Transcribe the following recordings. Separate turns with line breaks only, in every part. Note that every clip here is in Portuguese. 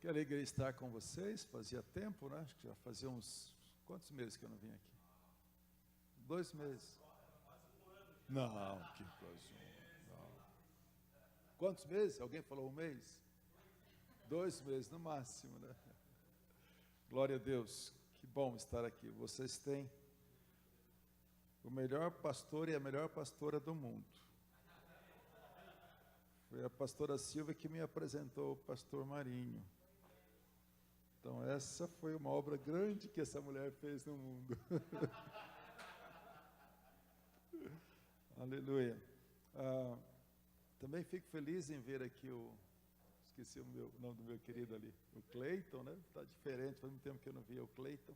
Que alegria estar com vocês. Fazia tempo, né? Acho que já fazia uns... Quantos meses que eu não vim aqui? 2 meses. Não, que coisa. Não. Quantos meses? Alguém falou 1 mês? 2 meses no máximo, né? Glória a Deus. Que bom estar aqui. Vocês têm o melhor pastor e a melhor pastora do mundo. Foi a pastora Silvia que me apresentou o pastor Marinho. Então essa foi uma obra grande que essa mulher fez no mundo. Aleluia. Também fico feliz em ver aqui esqueci o nome do meu querido ali, o Cleiton, né? Está diferente, faz muito tempo que eu não via o Cleiton.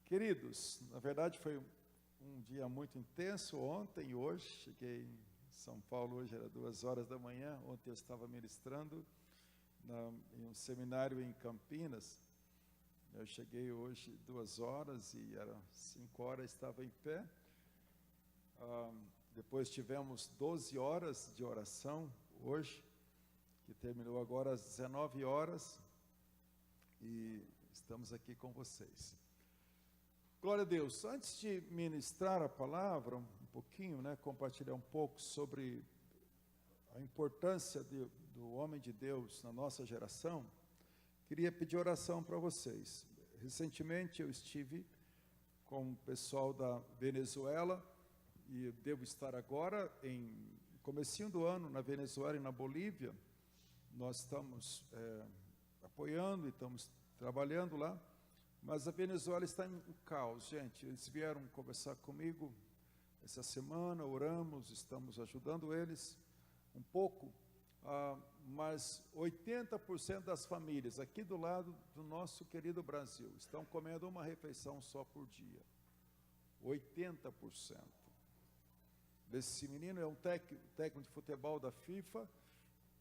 Queridos, na verdade foi um dia muito intenso ontem e hoje. Cheguei em São Paulo, hoje era 2 horas da manhã. Ontem eu estava ministrando em um seminário em Campinas. Eu cheguei hoje 2 horas e eram 5 horas, estava em pé. Depois tivemos 12 horas de oração hoje, que terminou agora às 19 horas, e estamos aqui com vocês. Glória a Deus. Antes de ministrar a palavra, um pouquinho, né, compartilhar um pouco sobre a importância do homem de Deus na nossa geração, queria pedir oração para vocês. Recentemente eu estive com o pessoal da Venezuela, e devo estar agora no comecinho do ano na Venezuela e na Bolívia. Nós estamos apoiando e estamos trabalhando lá, mas a Venezuela está em caos, gente. Eles vieram conversar comigo essa semana, oramos, estamos ajudando eles um pouco, mas 80% das famílias aqui do lado do nosso querido Brasil estão comendo uma refeição só por dia. 80%. Esse menino é um técnico de futebol da FIFA,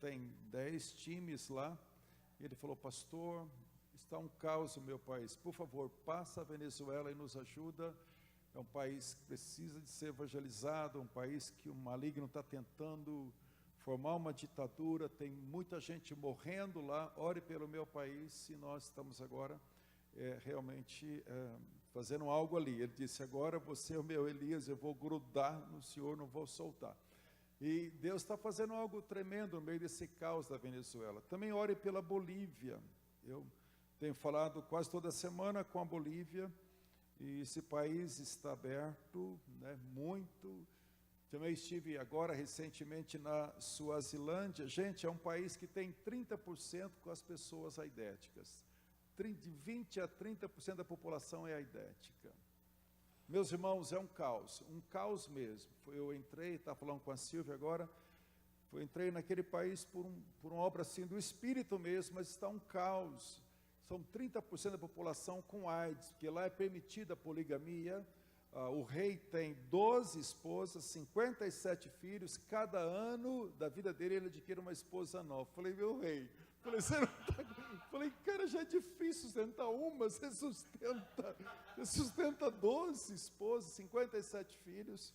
tem 10 times lá. Ele falou: pastor, está um caos no meu país, por favor, passa a Venezuela e nos ajuda. É um país que precisa de ser evangelizado, um país que o maligno está tentando formar uma ditadura, tem muita gente morrendo lá. Ore pelo meu país. E nós estamos agora realmente fazendo algo ali. Ele disse: agora você é o meu Elias, eu vou grudar no Senhor, não vou soltar. E Deus está fazendo algo tremendo no meio desse caos da Venezuela. Também ore pela Bolívia. Eu tenho falado quase toda semana com a Bolívia, e esse país está aberto, né, muito. Também estive agora recentemente na Suazilândia. Gente, é um país que tem 30% com as pessoas aidéticas. De 20% a 30% da população é aidética. Meus irmãos, é um caos mesmo. Eu entrei, estava falando com a Silvia agora, eu entrei naquele país por uma obra assim do Espírito mesmo, mas está um caos. São 30% da população com AIDS, porque lá é permitida a poligamia. O rei tem 12 esposas, 57 filhos. Cada ano da vida dele ele adquire uma esposa nova. Falei: meu rei, você não tá... Falei: cara, já é difícil sustentar uma, você sustenta 12 esposas, 57 filhos.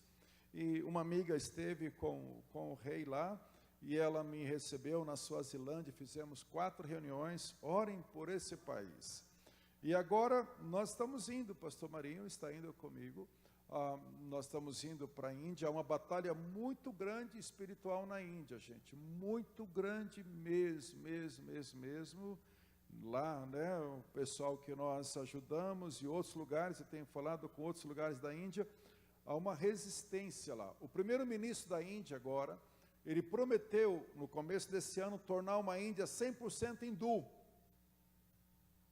E uma amiga esteve com o rei lá, e ela me recebeu na Suazilândia. Fizemos 4 reuniões. Orem por esse país. E agora nós estamos indo, pastor Marinho está indo comigo, nós estamos indo para a Índia. Há uma batalha muito grande espiritual na Índia, gente, muito grande mesmo, lá, né, o pessoal que nós ajudamos e outros lugares, eu tenho falado com outros lugares da Índia, há uma resistência lá. O primeiro-ministro da Índia agora, ele prometeu no começo desse ano tornar uma Índia 100% hindu.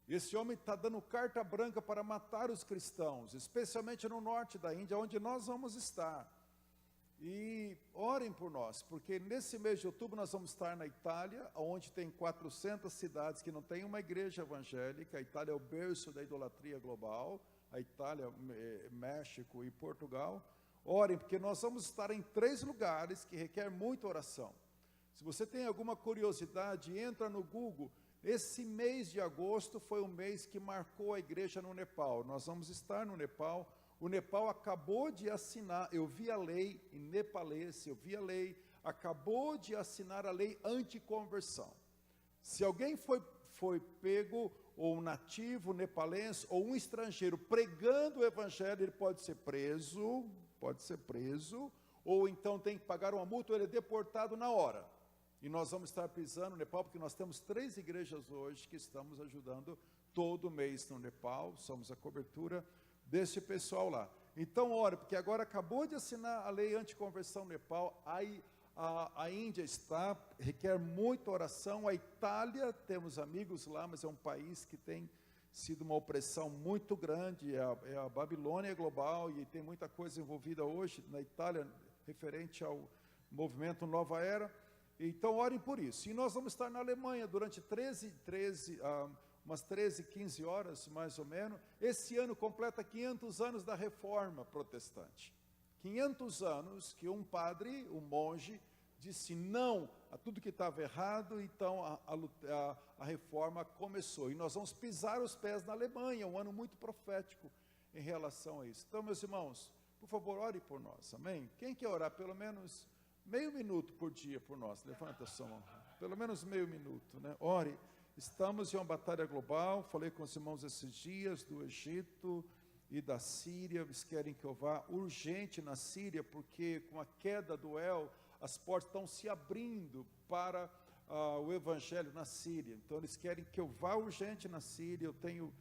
Esse homem está dando carta branca para matar os cristãos, especialmente no norte da Índia, onde nós vamos estar. E orem por nós, porque nesse mês de outubro nós vamos estar na Itália, onde tem 400 cidades que não tem uma igreja evangélica. A Itália é o berço da idolatria global, a Itália, México e Portugal. Orem, porque nós vamos estar em 3 lugares que requer muita oração. Se você tem alguma curiosidade, entra no Google. Esse mês de agosto foi o mês que marcou a igreja no Nepal. Nós vamos estar no Nepal. O Nepal acabou de assinar, eu vi a lei em nepalês, acabou de assinar a lei anticonversão. Se alguém foi pego, ou um nativo nepalense, ou um estrangeiro pregando o evangelho, ele pode ser preso, ou então tem que pagar uma multa, ou ele é deportado na hora. E nós vamos estar pisando no Nepal, porque nós temos 3 igrejas hoje que estamos ajudando todo mês no Nepal, somos a cobertura desse pessoal lá. Então, ore, porque agora acabou de assinar a lei anticonversão no Nepal, a Índia requer muita oração, a Itália, temos amigos lá, mas é um país que tem sido uma opressão muito grande, é a Babilônia global, e tem muita coisa envolvida hoje na Itália, referente ao movimento Nova Era. Então, orem por isso. E nós vamos estar na Alemanha durante umas 13, 15 horas, mais ou menos. Esse ano completa 500 anos da Reforma Protestante. 500 anos que um padre, um monge, disse não a tudo que estava errado, então a reforma começou. E nós vamos pisar os pés na Alemanha, um ano muito profético em relação a isso. Então, meus irmãos, por favor, ore por nós, amém? Quem quer orar pelo menos meio minuto por dia por nós? Levanta a sua mão. Pelo menos meio minuto, né? Ore. Estamos em uma batalha global, falei com os irmãos esses dias, do Egito e da Síria. Eles querem que eu vá urgente na Síria, porque com a queda do El, as portas estão se abrindo para o evangelho na Síria. Então eles querem que eu vá urgente na Síria. Eu tenho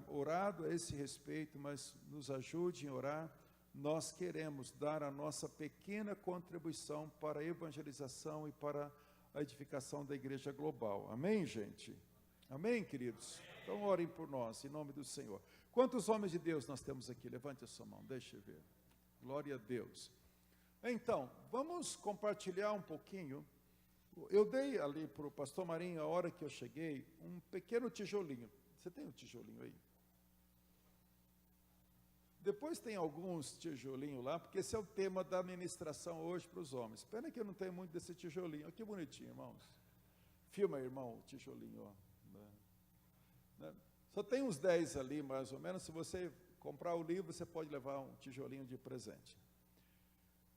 orado a esse respeito, mas nos ajude em orar. Nós queremos dar a nossa pequena contribuição para a evangelização e para a edificação da igreja global. Amém, gente? Amém, queridos? Então orem por nós, em nome do Senhor. Quantos homens de Deus nós temos aqui? Levante a sua mão, deixa eu ver. Glória a Deus. Então, vamos compartilhar um pouquinho. Eu dei ali para o pastor Marinho, a hora que eu cheguei, um pequeno tijolinho. Você tem um tijolinho aí? Depois tem alguns tijolinhos lá, porque esse é o tema da ministração hoje para os homens. Pena que eu não tenho muito desse tijolinho. Olha que bonitinho, irmãos. Filma, irmão, o tijolinho. Ó. Só tem uns 10 ali, mais ou menos. Se você comprar o livro, você pode levar um tijolinho de presente.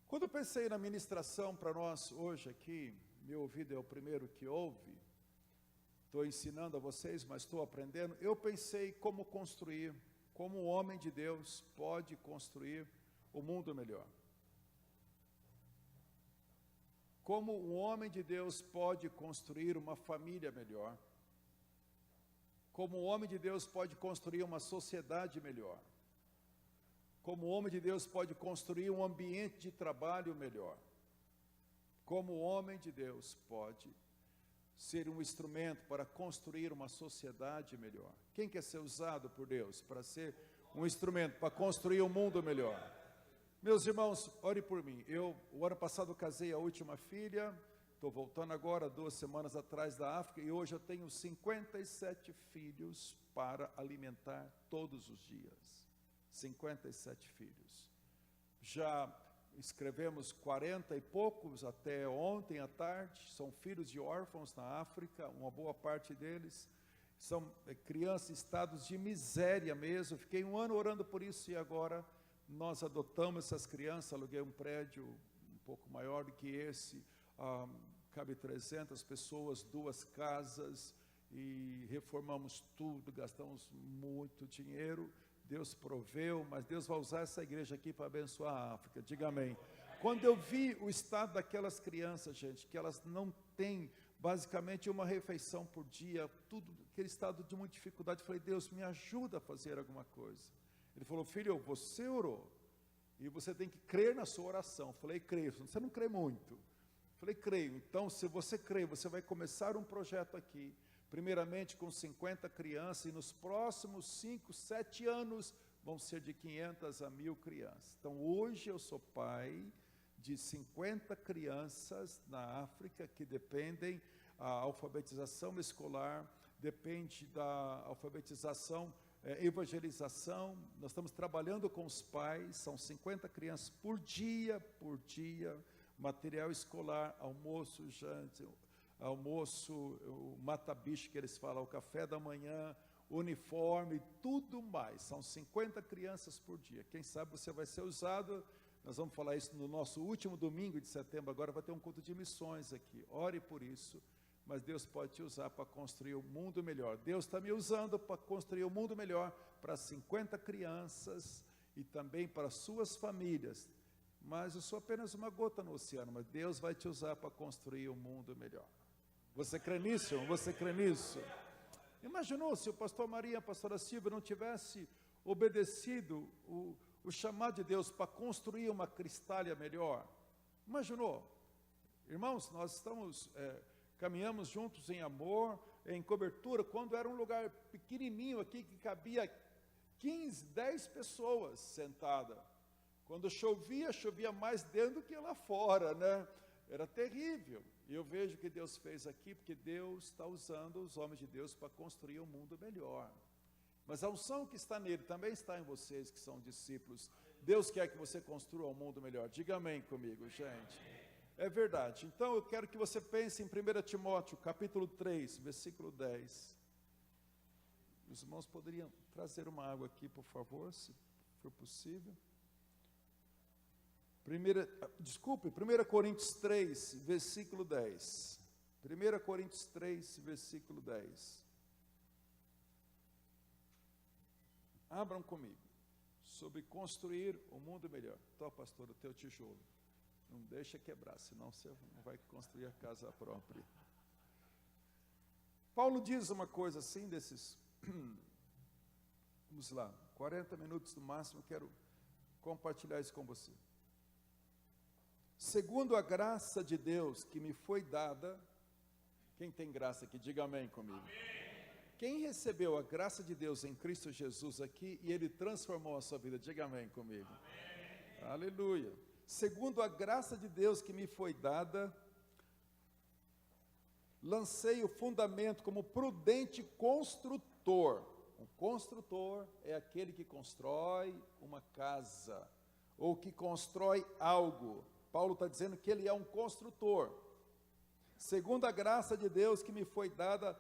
Quando eu pensei na ministração para nós hoje aqui, meu ouvido é o primeiro que ouve, estou ensinando a vocês, mas estou aprendendo, eu pensei como construir, como o homem de Deus pode construir o mundo melhor. Como o homem de Deus pode construir uma família melhor. Como o homem de Deus pode construir uma sociedade melhor. Como o homem de Deus pode construir um ambiente de trabalho melhor. Como o homem de Deus pode ser um instrumento para construir uma sociedade melhor. Quem quer ser usado por Deus para ser um instrumento para construir um mundo melhor? Meus irmãos, ore por mim. O ano passado, casei a última filha, estou voltando agora, 2 semanas atrás da África, e hoje eu tenho 57 filhos para alimentar todos os dias. 57 filhos. Já escrevemos 40 e poucos até ontem à tarde, são filhos de órfãos na África, uma boa parte deles são crianças em estados de miséria mesmo. Fiquei um ano orando por isso e agora nós adotamos essas crianças, aluguei um prédio um pouco maior do que esse, cabe 300 pessoas, 2 casas, e reformamos tudo, gastamos muito dinheiro. Deus proveu, mas Deus vai usar essa igreja aqui para abençoar a África. Diga amém. Quando eu vi o estado daquelas crianças, gente, que elas não têm basicamente uma refeição por dia, tudo aquele estado de muita dificuldade, eu falei, Deus, me ajuda a fazer alguma coisa. Ele falou, filho, você orou, e você tem que crer na sua oração. Eu falei, creio. Você não crê muito. Eu falei, creio. Então, se você crê, você vai começar um projeto aqui, primeiramente com 50 crianças, e nos próximos 5, 7 anos, vão ser de 500 a 1.000 crianças. Então, hoje eu sou pai de 50 crianças na África que dependem da alfabetização escolar, depende da alfabetização, evangelização. Nós estamos trabalhando com os pais, são 50 crianças por dia, material escolar, almoço, jante, almoço, o mata-bicho que eles falam, o café da manhã, uniforme, tudo mais. São 50 crianças por dia. Quem sabe você vai ser usado. Nós vamos falar isso no nosso último domingo de setembro. Agora vai ter um culto de missões aqui. Ore por isso. mas Deus pode te usar para construir um mundo melhor. Deus está me usando para construir um mundo melhor para 50 crianças e também para suas famílias. Mas eu sou apenas uma gota no oceano, mas Deus vai te usar para construir um mundo melhor. Você crê nisso? Você crê nisso? Imaginou se o pastor Maria e a pastora Silvia não tivesse obedecido o chamado de Deus para construir uma Cristália melhor? Imaginou? Irmãos, nós caminhamos juntos em amor, em cobertura, quando era um lugar pequenininho aqui, que cabia 15, 10 pessoas sentadas. Quando chovia mais dentro do que lá fora, né? Era terrível. E eu vejo o que Deus fez aqui, porque Deus está usando os homens de Deus para construir um mundo melhor. Mas a unção que está nele também está em vocês, que são discípulos. Deus quer que você construa um mundo melhor. Diga amém comigo, gente. É verdade. Então eu quero que você pense em 1 Timóteo, capítulo 3, versículo 10. Os irmãos poderiam trazer uma água aqui, por favor, se for possível. 1 Coríntios 3, versículo 10. 1 Coríntios 3, versículo 10. Abram comigo. Sobre construir um mundo melhor. Tó, pastor, o teu tijolo. Não deixa quebrar, senão você não vai construir a casa própria. Paulo diz uma coisa assim, vamos lá, 40 minutos no máximo, quero compartilhar isso com você. Segundo a graça de Deus que me foi dada, quem tem graça aqui, diga amém comigo. Amém. Quem recebeu a graça de Deus em Cristo Jesus aqui, e Ele transformou a sua vida, diga amém comigo. Amém. Aleluia. Segundo a graça de Deus que me foi dada, lancei o fundamento como prudente construtor. Um construtor é aquele que constrói uma casa, ou que constrói algo. Paulo está dizendo que ele é um construtor. Segundo a graça de Deus que me foi dada,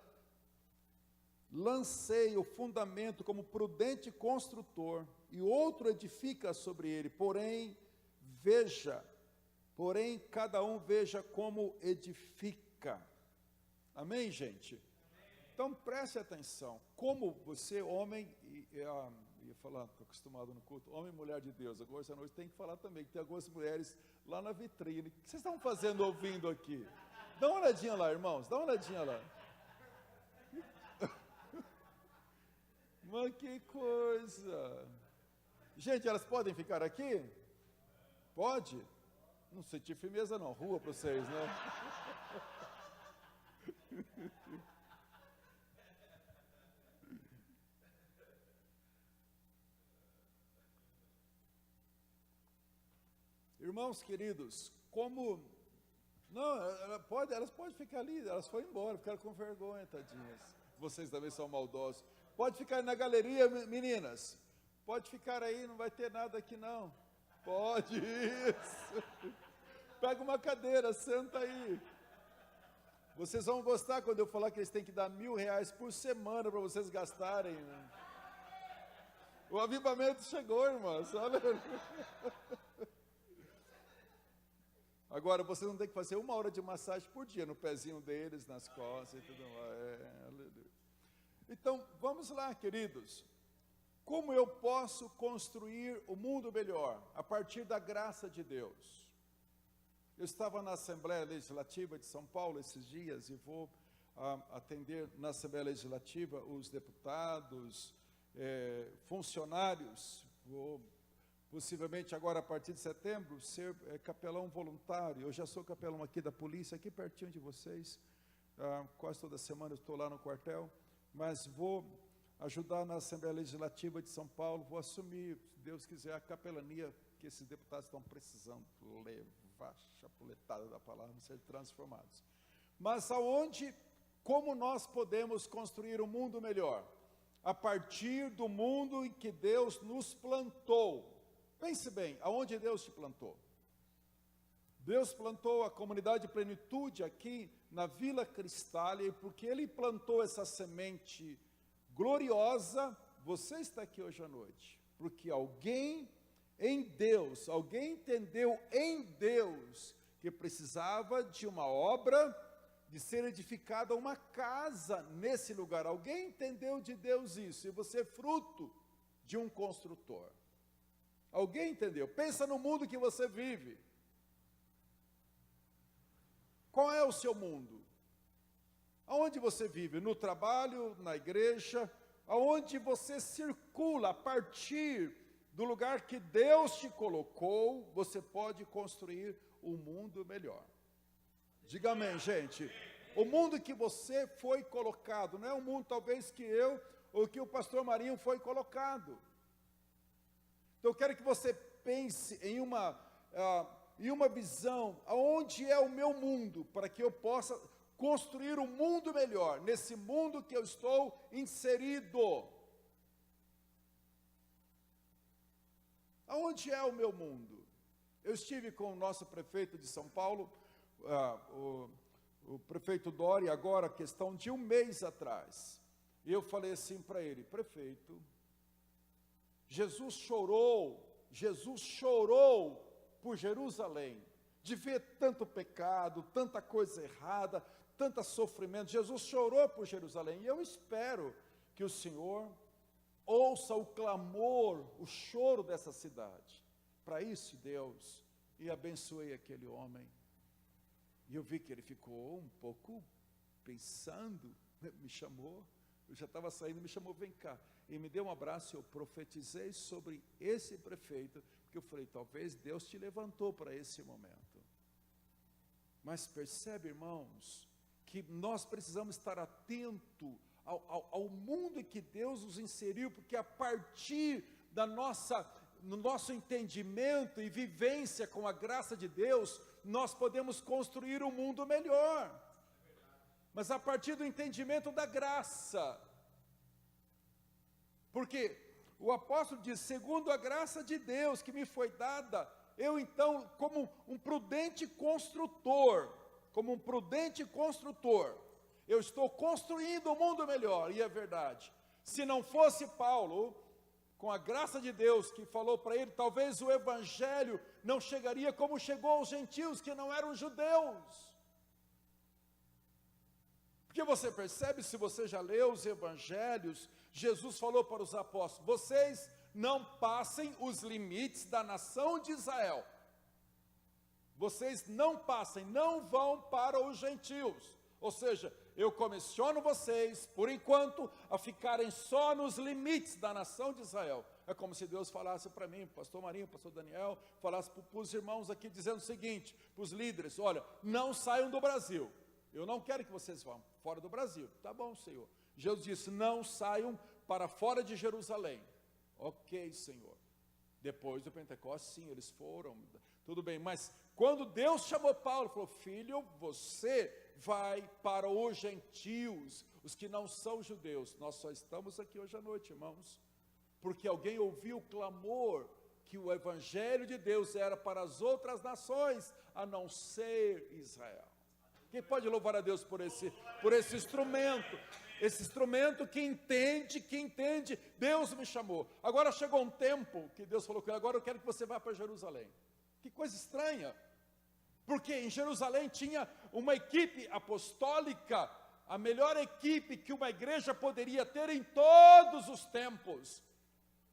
lancei o fundamento como prudente construtor, e outro edifica sobre ele, porém cada um veja como edifica. Amém, gente? Então preste atenção, como você, homem, ia falar, estou acostumado no culto, homem e mulher de Deus, agora essa noite tem que falar também, que tem algumas mulheres lá na vitrine. O que vocês estão fazendo ouvindo aqui? Dá uma olhadinha lá, irmãos, dá uma olhadinha lá. Mas que coisa! Gente, elas podem ficar aqui? Pode? Não senti firmeza não, rua para vocês, né? Irmãos queridos, elas podem ficar ali, elas foram embora, ficaram com vergonha, tadinhas. Vocês também são maldosos. Pode ficar aí na galeria, meninas. Pode ficar aí, não vai ter nada aqui não. Pode, isso. Pega uma cadeira, senta aí. Vocês vão gostar quando eu falar que eles têm que dar R$1.000 por semana para vocês gastarem. O avivamento chegou, irmãos. Agora, vocês não têm que fazer 1 hora de massagem por dia no pezinho deles, nas costas e tudo mais. Aleluia. Então, vamos lá, queridos. Como eu posso construir o mundo melhor? A partir da graça de Deus. Eu estava na Assembleia Legislativa de São Paulo esses dias e vou atender na Assembleia Legislativa os deputados, funcionários. Vou possivelmente agora a partir de setembro ser capelão voluntário. Eu já sou capelão aqui da polícia, aqui pertinho de vocês. Quase toda semana eu estou lá no quartel, mas vou ajudar na Assembleia Legislativa de São Paulo, vou assumir, se Deus quiser, a capelania que esses deputados estão precisando levar, chapuletada da palavra, ser transformados. Mas como nós podemos construir um mundo melhor? A partir do mundo em que Deus nos plantou. Pense bem, aonde Deus te plantou? Deus plantou a comunidade de plenitude aqui na Vila Cristália, e porque Ele plantou essa semente gloriosa, você está aqui hoje à noite, porque alguém entendeu em Deus que precisava de uma obra de ser edificada uma casa nesse lugar. Alguém entendeu de Deus isso? E você é fruto de um construtor. Alguém entendeu? Pensa no mundo que você vive. Qual é o seu mundo? Aonde você vive? No trabalho, na igreja? Aonde você circula a partir do lugar que Deus te colocou, você pode construir um mundo melhor. Diga amém, gente. O mundo que você foi colocado, não é o mundo talvez que eu ou que o pastor Marinho foi colocado. Então eu quero que você pense em uma visão, aonde é o meu mundo, para que eu possa construir um mundo melhor, nesse mundo que eu estou inserido. Aonde é o meu mundo? Eu estive com o nosso prefeito de São Paulo, o prefeito Dória, agora, questão de um mês atrás. E eu falei assim para ele: prefeito, Jesus chorou por Jerusalém, de ver tanto pecado, tanta coisa errada, tanto sofrimento. Jesus chorou por Jerusalém, e eu espero que o Senhor ouça o clamor, o choro dessa cidade. Para isso, Deus, e abençoei aquele homem. E eu vi que ele ficou um pouco pensando, me chamou, eu já estava saindo, me chamou, vem cá. E me deu um abraço, eu profetizei sobre esse prefeito, porque eu falei, talvez Deus te levantou para esse momento. Mas percebe, irmãos, que nós precisamos estar atento ao mundo em que Deus nos inseriu, porque a partir no nosso entendimento e vivência com a graça de Deus, nós podemos construir um mundo melhor. Mas a partir do entendimento da graça. Porque o apóstolo diz, segundo a graça de Deus que me foi dada, eu então, como um prudente construtor, eu estou construindo um mundo melhor. E é verdade. Se não fosse Paulo, com a graça de Deus que falou para ele, talvez o evangelho não chegaria como chegou aos gentios, que não eram judeus. Porque você percebe, se você já leu os evangelhos, Jesus falou para os apóstolos, vocês não passem os limites da nação de Israel. Vocês não passem, não vão para os gentios. Ou seja, eu comissiono vocês, por enquanto, a ficarem só nos limites da nação de Israel. É como se Deus falasse para mim, pastor Marinho, pastor Daniel, falasse para os irmãos aqui, dizendo o seguinte, para os líderes, olha, não saiam do Brasil. Eu não quero que vocês vão fora do Brasil. Tá bom, Senhor. Jesus disse, não saiam para fora de Jerusalém. Ok, Senhor. Depois do Pentecostes, sim, eles foram, tudo bem. Mas quando Deus chamou Paulo, falou, filho, você vai para os gentios, os que não são judeus. Nós só estamos aqui hoje à noite, irmãos, porque alguém ouviu o clamor que o evangelho de Deus era para as outras nações, a não ser Israel. Quem pode louvar a Deus por esse instrumento? Esse instrumento que entende, Deus me chamou. Agora chegou um tempo que Deus falou que agora eu quero que você vá para Jerusalém. Que coisa estranha. Porque em Jerusalém tinha uma equipe apostólica, a melhor equipe que uma igreja poderia ter em todos os tempos.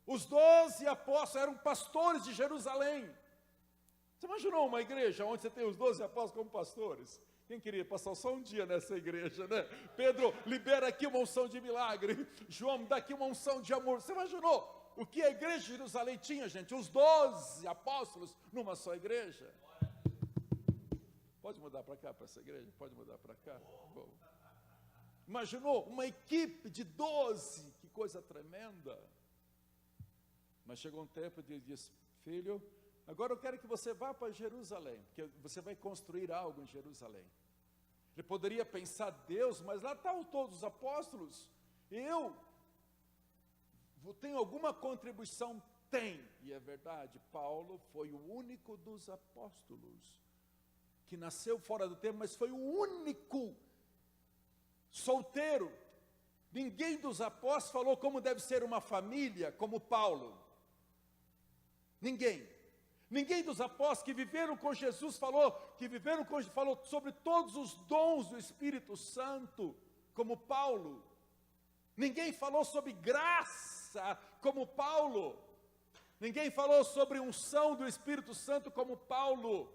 Os 12 apóstolos eram pastores de Jerusalém. Você imaginou uma igreja onde você tem os 12 apóstolos como pastores? Quem queria passar só um dia nessa igreja, né? Pedro, libera aqui uma unção de milagre. João, dá aqui uma unção de amor. Você imaginou o que a igreja de Jerusalém tinha, gente? Os 12 apóstolos numa só igreja. Pode mudar para cá, para essa igreja? Pode mudar para cá? Bom. Imaginou uma equipe de 12, que coisa tremenda. Mas chegou um tempo e disse, filho, agora eu quero que você vá para Jerusalém, porque você vai construir algo em Jerusalém. Ele poderia pensar, Deus, mas lá estão todos os apóstolos, eu tenho alguma contribuição? Tem, e é verdade, Paulo foi o único dos apóstolos, que nasceu fora do tempo, mas foi o único solteiro. Ninguém dos apóstolos falou como deve ser uma família, como Paulo. Ninguém. Ninguém dos apóstolos que viveram com Jesus falou sobre todos os dons do Espírito Santo, como Paulo. Ninguém falou sobre graça, como Paulo. Ninguém falou sobre unção do Espírito Santo, como Paulo.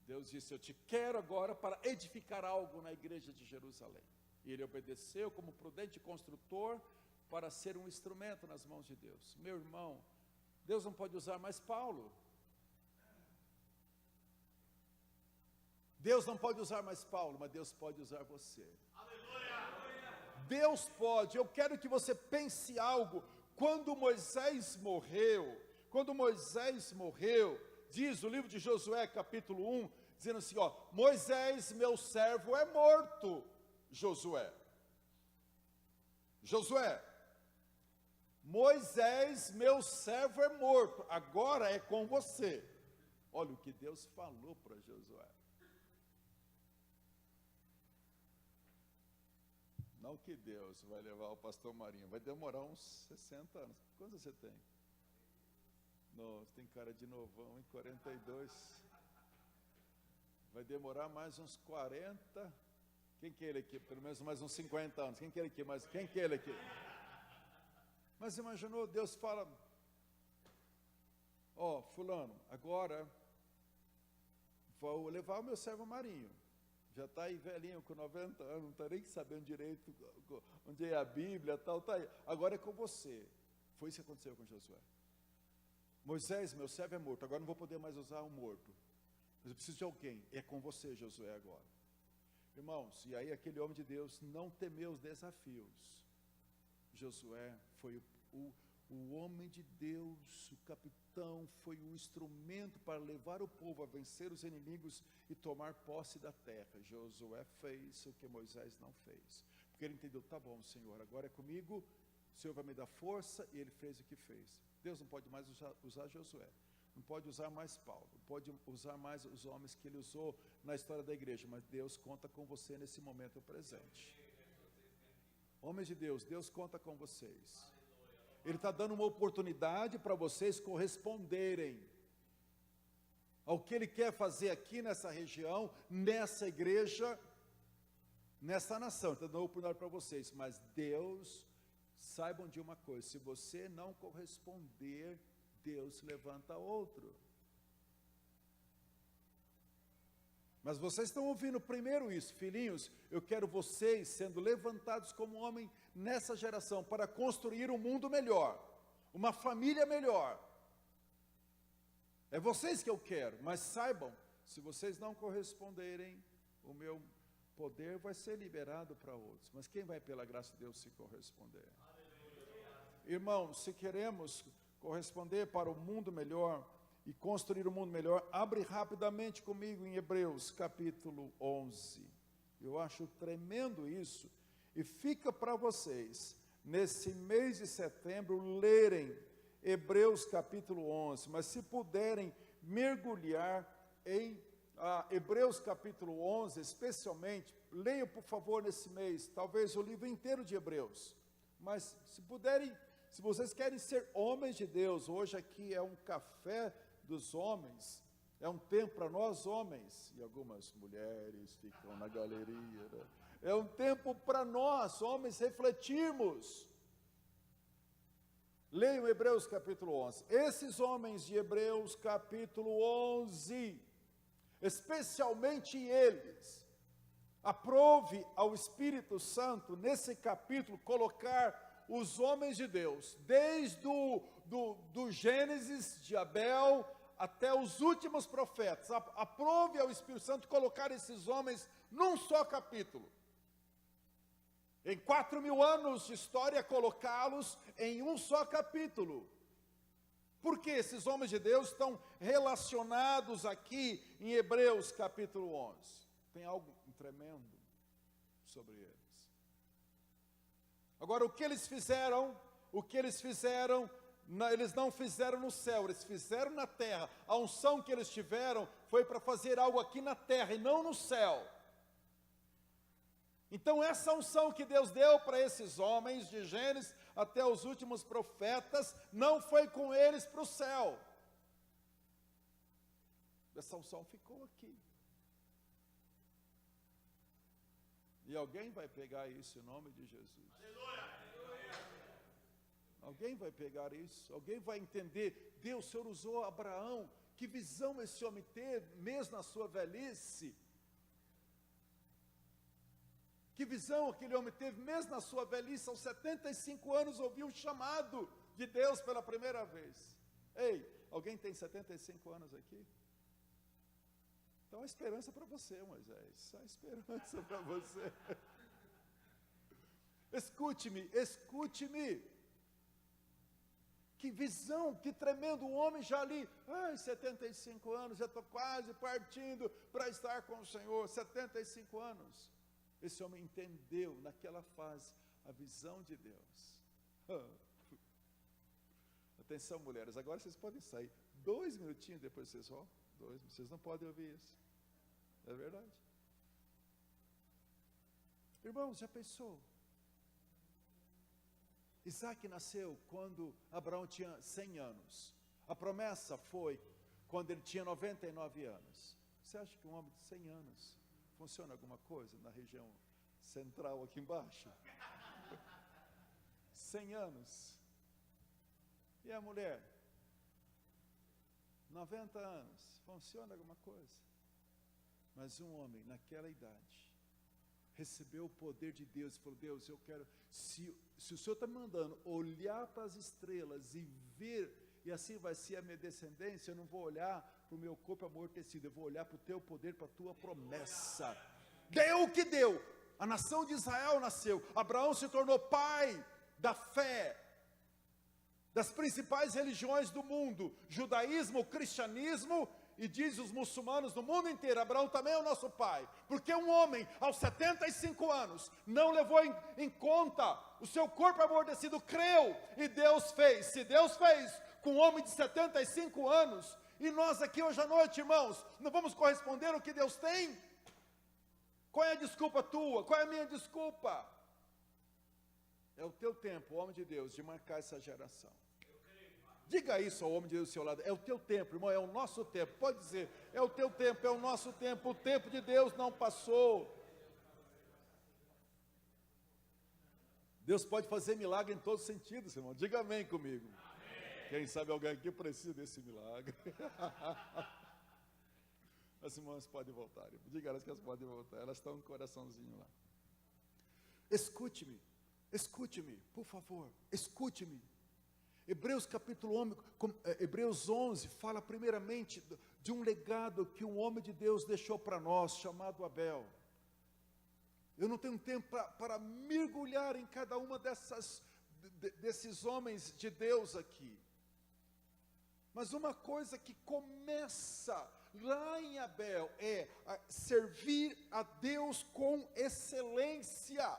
Deus disse: eu te quero agora para edificar algo na igreja de Jerusalém. E ele obedeceu como prudente construtor para ser um instrumento nas mãos de Deus. Meu irmão, Deus não pode usar mais Paulo. Deus não pode usar mais Paulo, mas Deus pode usar você. Aleluia. Deus pode. Eu quero que você pense algo. Quando Moisés morreu, diz o livro de Josué, capítulo 1, dizendo assim, Moisés, meu servo, é morto. Josué, Moisés, meu servo, é morto, agora é com você. Olha o que Deus falou para Josué. Não que Deus vai levar o pastor Marinho, vai demorar uns 60 anos. Quantos você tem? Nossa, tem cara de novão, em 42. Vai demorar mais uns 40. Quem que é ele aqui? Pelo menos mais uns 50 anos. Quem que é ele aqui? Quem que é ele aqui? Mas imaginou, Deus fala, fulano, agora vou levar o meu servo Marinho. Já está aí velhinho, com 90 anos, não está nem sabendo direito onde é a Bíblia, tal, está aí. Agora é com você. Foi isso que aconteceu com Josué. Moisés, meu servo, é morto, agora não vou poder mais usar o morto. Mas eu preciso de alguém. É com você, Josué, agora. Irmãos, e aí aquele homem de Deus não temeu os desafios. Josué foi o homem de Deus, o capitão, foi o instrumento para levar o povo a vencer os inimigos e tomar posse da terra. Josué fez o que Moisés não fez, porque ele entendeu, tá bom, Senhor, agora é comigo, o Senhor vai me dar força, e ele fez o que fez. Deus não pode mais usar Josué, não pode usar mais Paulo, não pode usar mais os homens que ele usou na história da igreja, mas Deus conta com você nesse momento presente. Homens de Deus, Deus conta com vocês. Ele está dando uma oportunidade para vocês corresponderem ao que Ele quer fazer aqui nessa região, nessa igreja, nessa nação. Ele está dando uma oportunidade para vocês, mas Deus, saibam de uma coisa, se você não corresponder, Deus levanta outro. Mas vocês estão ouvindo primeiro isso, filhinhos, eu quero vocês sendo levantados como homem nessa geração, para construir um mundo melhor, uma família melhor. É vocês que eu quero, mas saibam, se vocês não corresponderem, o meu poder vai ser liberado para outros. Mas quem vai pela graça de Deus se corresponder? Irmãos, se queremos corresponder para o mundo melhor, e construir um mundo melhor, abre rapidamente comigo em Hebreus capítulo 11, eu acho tremendo isso, e fica para vocês, nesse mês de setembro, lerem Hebreus capítulo 11, mas se puderem mergulhar em Hebreus capítulo 11, especialmente, leiam por favor nesse mês, talvez o livro inteiro de Hebreus, mas se puderem, se vocês querem ser homens de Deus, hoje aqui é um café dos homens, é um tempo para nós homens, e algumas mulheres ficam na galeria, né? É um tempo para nós homens refletirmos. Leiam Hebreus capítulo 11, esses homens de Hebreus capítulo 11, especialmente eles, aprove ao Espírito Santo, nesse capítulo, colocar os homens de Deus, desde do Gênesis de Abel, até os últimos profetas, aprove ao Espírito Santo colocar esses homens num só capítulo. Em 4.000 anos de história, colocá-los em um só capítulo. Por que esses homens de Deus estão relacionados aqui em Hebreus capítulo 11? Tem algo tremendo sobre eles. Agora, o que eles fizeram, eles não fizeram no céu, eles fizeram na terra. A unção que eles tiveram foi para fazer algo aqui na terra e não no céu. Então essa unção que Deus deu para esses homens, de Gênesis até os últimos profetas, não foi com eles para o céu. A Sansão ficou aqui. E alguém vai pegar isso em nome de Jesus. Alguém vai pegar isso, alguém vai entender. Deus, o Senhor usou Abraão, que visão esse homem teve, mesmo na sua velhice. Que visão aquele homem teve, mesmo na sua velhice, aos 75 anos, ouviu o chamado de Deus pela primeira vez. Ei, alguém tem 75 anos aqui? Então, a esperança para você, Moisés, a esperança para você. Escute-me, escute-me. Que visão, que tremendo, um homem já ali, 75 anos, já estou quase partindo para estar com o Senhor, 75 anos. Esse homem entendeu naquela fase a visão de Deus. Atenção, mulheres, agora vocês podem sair 2 minutinhos, depois vocês vão. Vocês não podem ouvir isso. É verdade. Irmãos, já pensou? Isaac nasceu quando Abraão tinha 100 anos. A promessa foi quando ele tinha 99 anos. Você acha que um homem de 100 anos funciona alguma coisa na região central aqui embaixo? 100 anos. E a mulher? 90 anos. Funciona alguma coisa? Mas um homem naquela idade recebeu o poder de Deus e falou: Deus, eu quero, se o Senhor está me mandando olhar para as estrelas e ver, e assim vai ser a minha descendência, eu não vou olhar para o meu corpo amortecido, eu vou olhar para o teu poder, para a tua promessa. Deu o que deu. A nação de Israel nasceu. Abraão se tornou pai da fé das principais religiões do mundo, judaísmo, cristianismo, e diz os muçulmanos no mundo inteiro, Abraão também é o nosso pai, porque um homem aos 75 anos, não levou em conta o seu corpo amortecido, creu, e Deus fez. Se Deus fez com um homem de 75 anos, e nós aqui hoje à noite, irmãos, não vamos corresponder ao que Deus tem? Qual é a desculpa tua? Qual é a minha desculpa? É o teu tempo, homem de Deus, de marcar essa geração. Diga isso ao homem de Deus do seu lado. É o teu tempo, irmão, é o nosso tempo. Pode dizer, é o teu tempo, é o nosso tempo. O tempo de Deus não passou. Deus pode fazer milagre em todos os sentidos, irmão. Diga amém comigo. Amém. Quem sabe alguém aqui precisa desse milagre. As irmãs podem voltar. Diga elas que elas podem voltar. Elas estão com o coraçãozinho lá. Escute-me, por favor, escute-me. Hebreus capítulo 11 fala primeiramente de um legado que um homem de Deus deixou para nós, chamado Abel. Eu não tenho tempo para mergulhar em cada uma desses homens de Deus aqui. Mas uma coisa que começa lá em Abel é servir a Deus com excelência.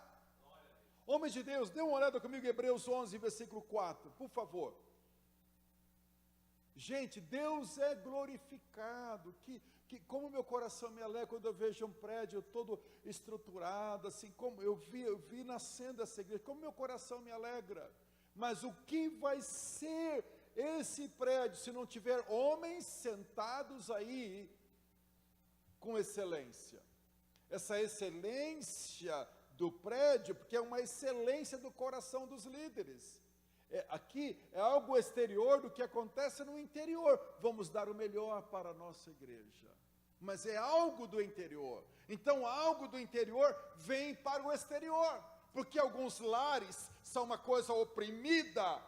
Homens de Deus, dê uma olhada comigo em Hebreus 11, versículo 4, por favor. Gente, Deus é glorificado, que como meu coração me alegra quando eu vejo um prédio todo estruturado, assim como eu vi nascendo essa igreja, como meu coração me alegra. Mas o que vai ser esse prédio se não tiver homens sentados aí com excelência? Essa excelência do prédio, porque é uma excelência do coração dos líderes. Aqui é algo exterior do que acontece no interior. Vamos dar o melhor para a nossa igreja, mas é algo do interior. Então algo do interior vem para o exterior, porque alguns lares são uma coisa oprimida,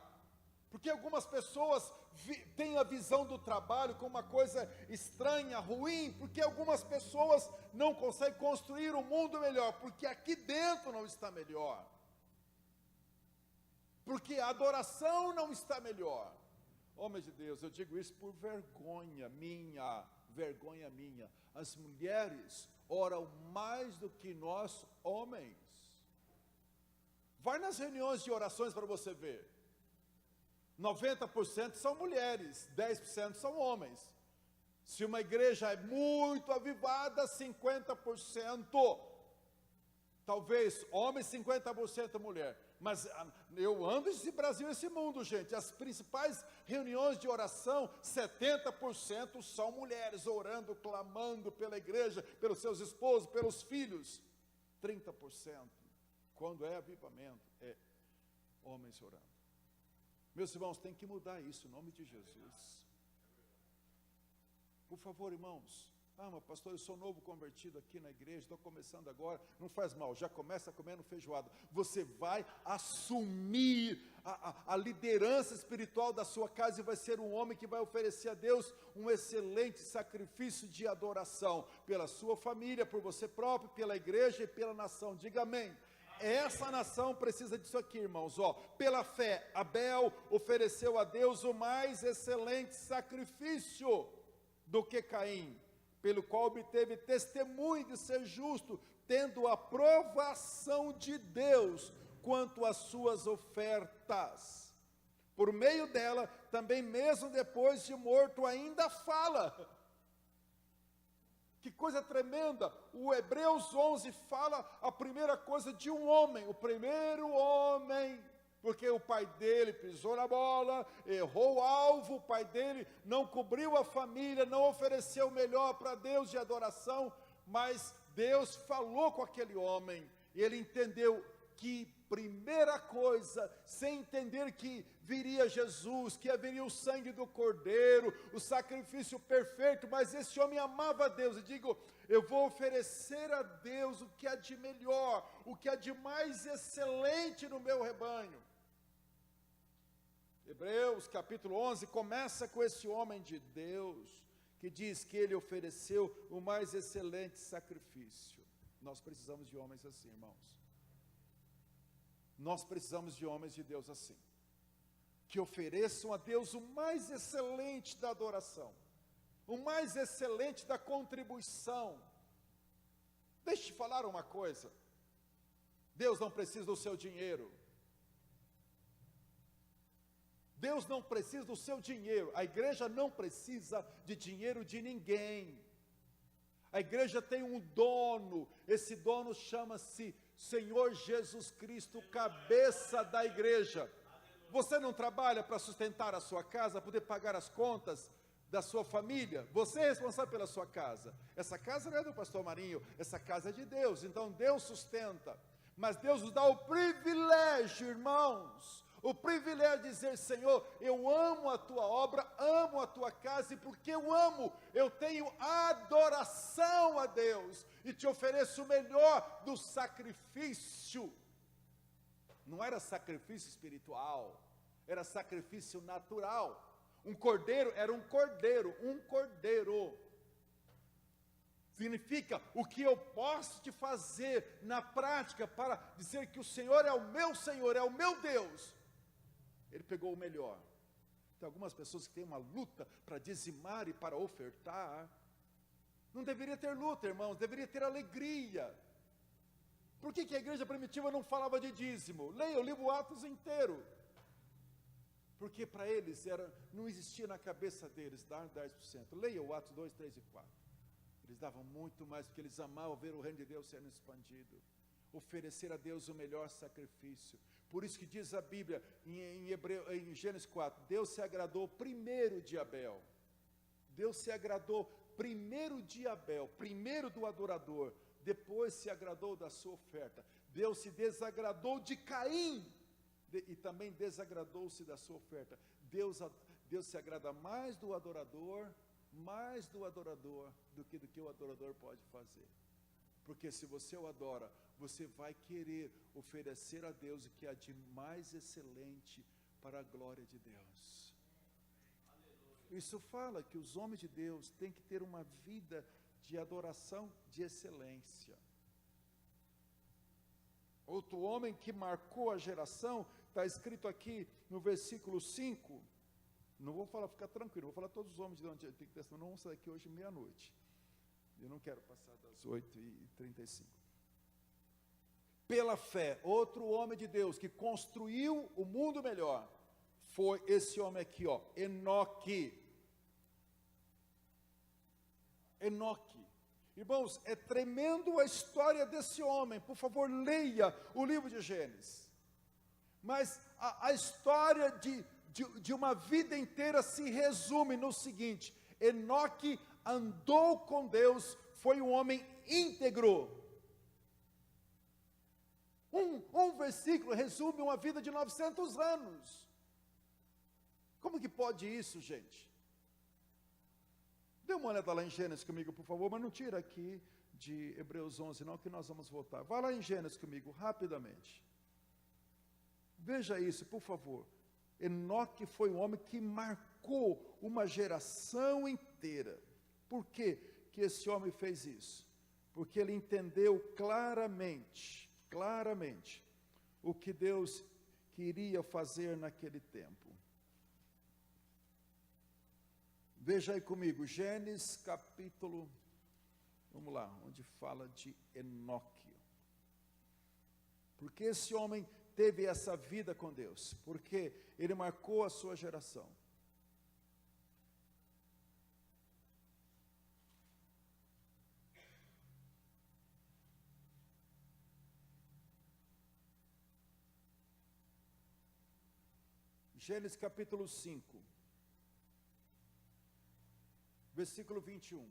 porque algumas pessoas têm a visão do trabalho como uma coisa estranha, ruim, porque algumas pessoas não conseguem construir um mundo melhor, porque aqui dentro não está melhor, porque a adoração não está melhor. Homens de Deus, eu digo isso por vergonha minha. As mulheres oram mais do que nós homens. Vai nas reuniões de orações para você ver. 90% são mulheres, 10% são homens. Se uma igreja é muito avivada, 50%, talvez homem, 50% mulher. Mas eu ando esse Brasil, esse mundo, gente. As principais reuniões de oração, 70% são mulheres orando, clamando pela igreja, pelos seus esposos, pelos filhos. 30%, quando é avivamento, é homens orando. Meus irmãos, tem que mudar isso, em nome de Jesus. Por favor, irmãos. Mas pastor, eu sou novo convertido aqui na igreja, estou começando agora. Não faz mal, já começa comendo feijoada. Você vai assumir a liderança espiritual da sua casa e vai ser um homem que vai oferecer a Deus um excelente sacrifício de adoração. Pela sua família, por você próprio, pela igreja e pela nação. Diga amém. Essa nação precisa disso aqui, irmãos. Pela fé, Abel ofereceu a Deus o mais excelente sacrifício do que Caim, pelo qual obteve testemunho de ser justo, tendo aprovação de Deus quanto às suas ofertas. Por meio dela, também mesmo depois de morto, ainda fala. Que coisa tremenda! O Hebreus 11 fala a primeira coisa de um homem, o primeiro homem, porque o pai dele pisou na bola, errou o alvo, o pai dele não cobriu a família, não ofereceu o melhor para Deus de adoração, mas Deus falou com aquele homem, e ele entendeu que primeira coisa, sem entender que viria Jesus, que haveria o sangue do Cordeiro, o sacrifício perfeito, mas esse homem amava a Deus, e digo, eu vou oferecer a Deus o que há de melhor, o que há de mais excelente no meu rebanho. Hebreus capítulo 11 começa com esse homem de Deus, que diz que ele ofereceu o mais excelente sacrifício. Nós precisamos de homens assim, irmãos. Nós precisamos de homens de Deus assim, que ofereçam a Deus o mais excelente da adoração, o mais excelente da contribuição. Deixa eu te falar uma coisa, Deus não precisa do seu dinheiro, Deus não precisa do seu dinheiro, a igreja não precisa de dinheiro de ninguém, a igreja tem um dono, esse dono chama-se Senhor Jesus Cristo, cabeça da igreja. Você não trabalha para sustentar a sua casa, poder pagar as contas da sua família? Você é responsável pela sua casa. Essa casa não é do pastor Marinho, essa casa é de Deus, então Deus sustenta. Mas Deus nos dá o privilégio, irmãos, o privilégio de dizer, Senhor, eu amo a tua obra, amo a tua casa, e porque eu amo, eu tenho adoração a Deus, e te ofereço o melhor do sacrifício. Não era sacrifício espiritual, era sacrifício natural. Um cordeiro era um cordeiro, significa o que eu posso te fazer na prática, para dizer que o Senhor, é o meu Deus. Ele pegou o melhor. Tem algumas pessoas que têm uma luta para dizimar e para ofertar. Não deveria ter luta, irmãos, deveria ter alegria. Por que a igreja primitiva não falava de dízimo? Leia o livro Atos inteiro. Porque para eles não existia na cabeça deles dar 10%. Leia o Atos 2, 3 e 4. Eles davam muito mais, porque eles amavam ver o reino de Deus sendo expandido. Oferecer a Deus o melhor sacrifício. Por isso que diz a Bíblia, em Gênesis 4, Deus se agradou primeiro de Abel. Deus se agradou primeiro de Abel, primeiro do adorador, depois se agradou da sua oferta. Deus se desagradou de Caim, e também desagradou-se da sua oferta. Deus se agrada mais do adorador do que o adorador pode fazer. Porque se você o adora, você vai querer oferecer a Deus o que há de mais excelente para a glória de Deus. Isso fala que os homens de Deus têm que ter uma vida de adoração de excelência. Outro homem que marcou a geração, está escrito aqui no versículo 5, não vou falar, fica tranquilo, vou falar todos os homens do Antigo Testamento, não vamos sair aqui hoje meia-noite. Eu não quero passar das 8h35. Pela fé, outro homem de Deus que construiu o mundo melhor, foi esse homem aqui, Enoque. Irmãos, é tremendo a história desse homem. Por favor, leia o livro de Gênesis. Mas a história de uma vida inteira se resume no seguinte: Enoque andou com Deus, foi um homem íntegro. Um versículo resume uma vida de 900 anos. Como que pode isso, gente? Dê uma olhada lá em Gênesis comigo, por favor, mas não tira aqui de Hebreus 11 não, que nós vamos voltar. Vá lá em Gênesis comigo, rapidamente. Veja isso, por favor. Enoque foi um homem que marcou uma geração inteira. Por que que esse homem fez isso? Porque ele entendeu claramente, o que Deus queria fazer naquele tempo. Veja aí comigo, Gênesis capítulo, vamos lá, onde fala de Enoque. Porque esse homem teve essa vida com Deus, porque ele marcou a sua geração. Gênesis capítulo 5, versículo 21.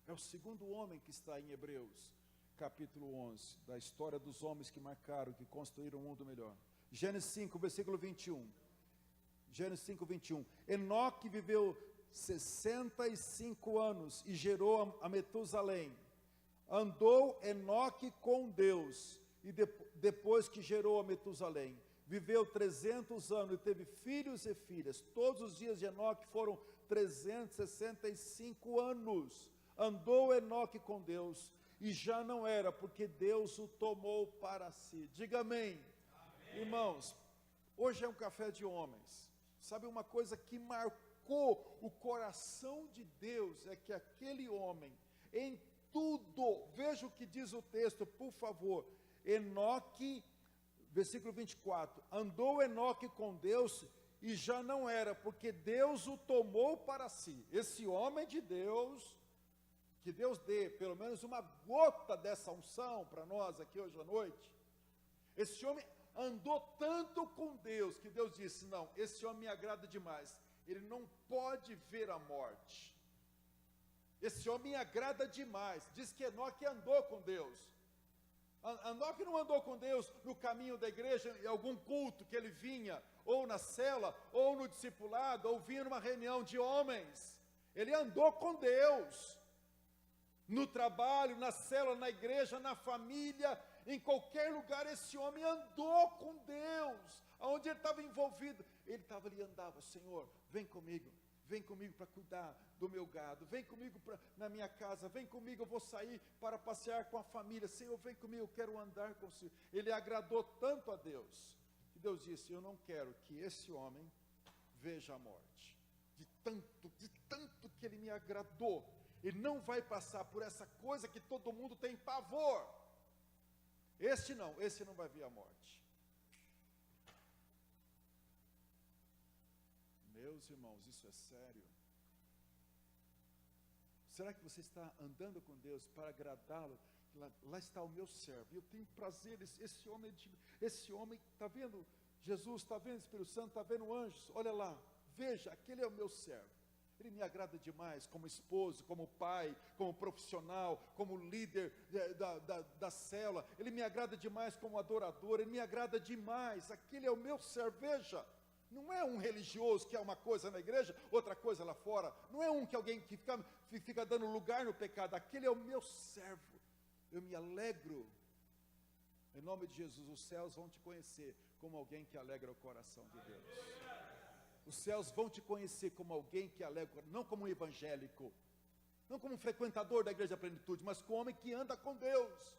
É o segundo homem que está em Hebreus, capítulo 11, da história dos homens que marcaram, que construíram um mundo melhor. Gênesis 5, versículo 21. Gênesis 5, 21. Enoque viveu 65 anos e gerou a Metusalém. Andou Enoque com Deus, e depois que gerou a Metusalém, viveu 300 anos e teve filhos e filhas. Todos os dias de Enoque foram 365 anos. Andou Enoque com Deus, e já não era, porque Deus o tomou para si. Diga amém. Amém. Irmãos, hoje é um café de homens. Sabe uma coisa que marcou o coração de Deus, é que aquele homem, em tudo, veja o que diz o texto, por favor. Enoque, versículo 24, andou Enoque com Deus, e já não era, porque Deus o tomou para si. Esse homem de Deus, que Deus dê pelo menos uma gota dessa unção para nós aqui hoje à noite. Esse homem andou tanto com Deus, que Deus disse, não, esse homem me agrada demais, ele não pode ver a morte. Esse homem me agrada demais. Diz que Enoque andou com Deus. Enoque não andou com Deus no caminho da igreja, em algum culto que ele vinha, ou na cela, ou no discipulado, ou vinha numa reunião de homens. Ele andou com Deus. No trabalho, na célula, na igreja, na família, em qualquer lugar, esse homem andou com Deus. Aonde ele estava envolvido, ele estava ali, andava, Senhor, vem comigo para cuidar do meu gado, vem comigo na minha casa, vem comigo, eu vou sair para passear com a família, Senhor, vem comigo, eu quero andar com o Senhor. Ele agradou tanto a Deus, que Deus disse, eu não quero que esse homem veja a morte, de tanto que ele me agradou. Ele não vai passar por essa coisa que todo mundo tem pavor. Esse não vai ver a morte. Meus irmãos, isso é sério. Será que você está andando com Deus para agradá-lo? Lá está o meu servo, eu tenho prazer, esse homem está vendo Jesus, está vendo o Espírito Santo, está vendo anjos, olha lá, veja, aquele é o meu servo. Ele me agrada demais como esposo, como pai, como profissional, como líder da célula. Ele me agrada demais como adorador, ele me agrada demais. Aquele é o meu servo, veja. Não é um religioso que é uma coisa na igreja, outra coisa lá fora. Não é alguém que fica dando lugar no pecado. Aquele é o meu servo. Eu me alegro. Em nome de Jesus, os céus vão te conhecer como alguém que alegra o coração de Deus. Os céus vão te conhecer como alguém que alegra, não como um evangélico, não como um frequentador da igreja da plenitude, mas como um homem que anda com Deus,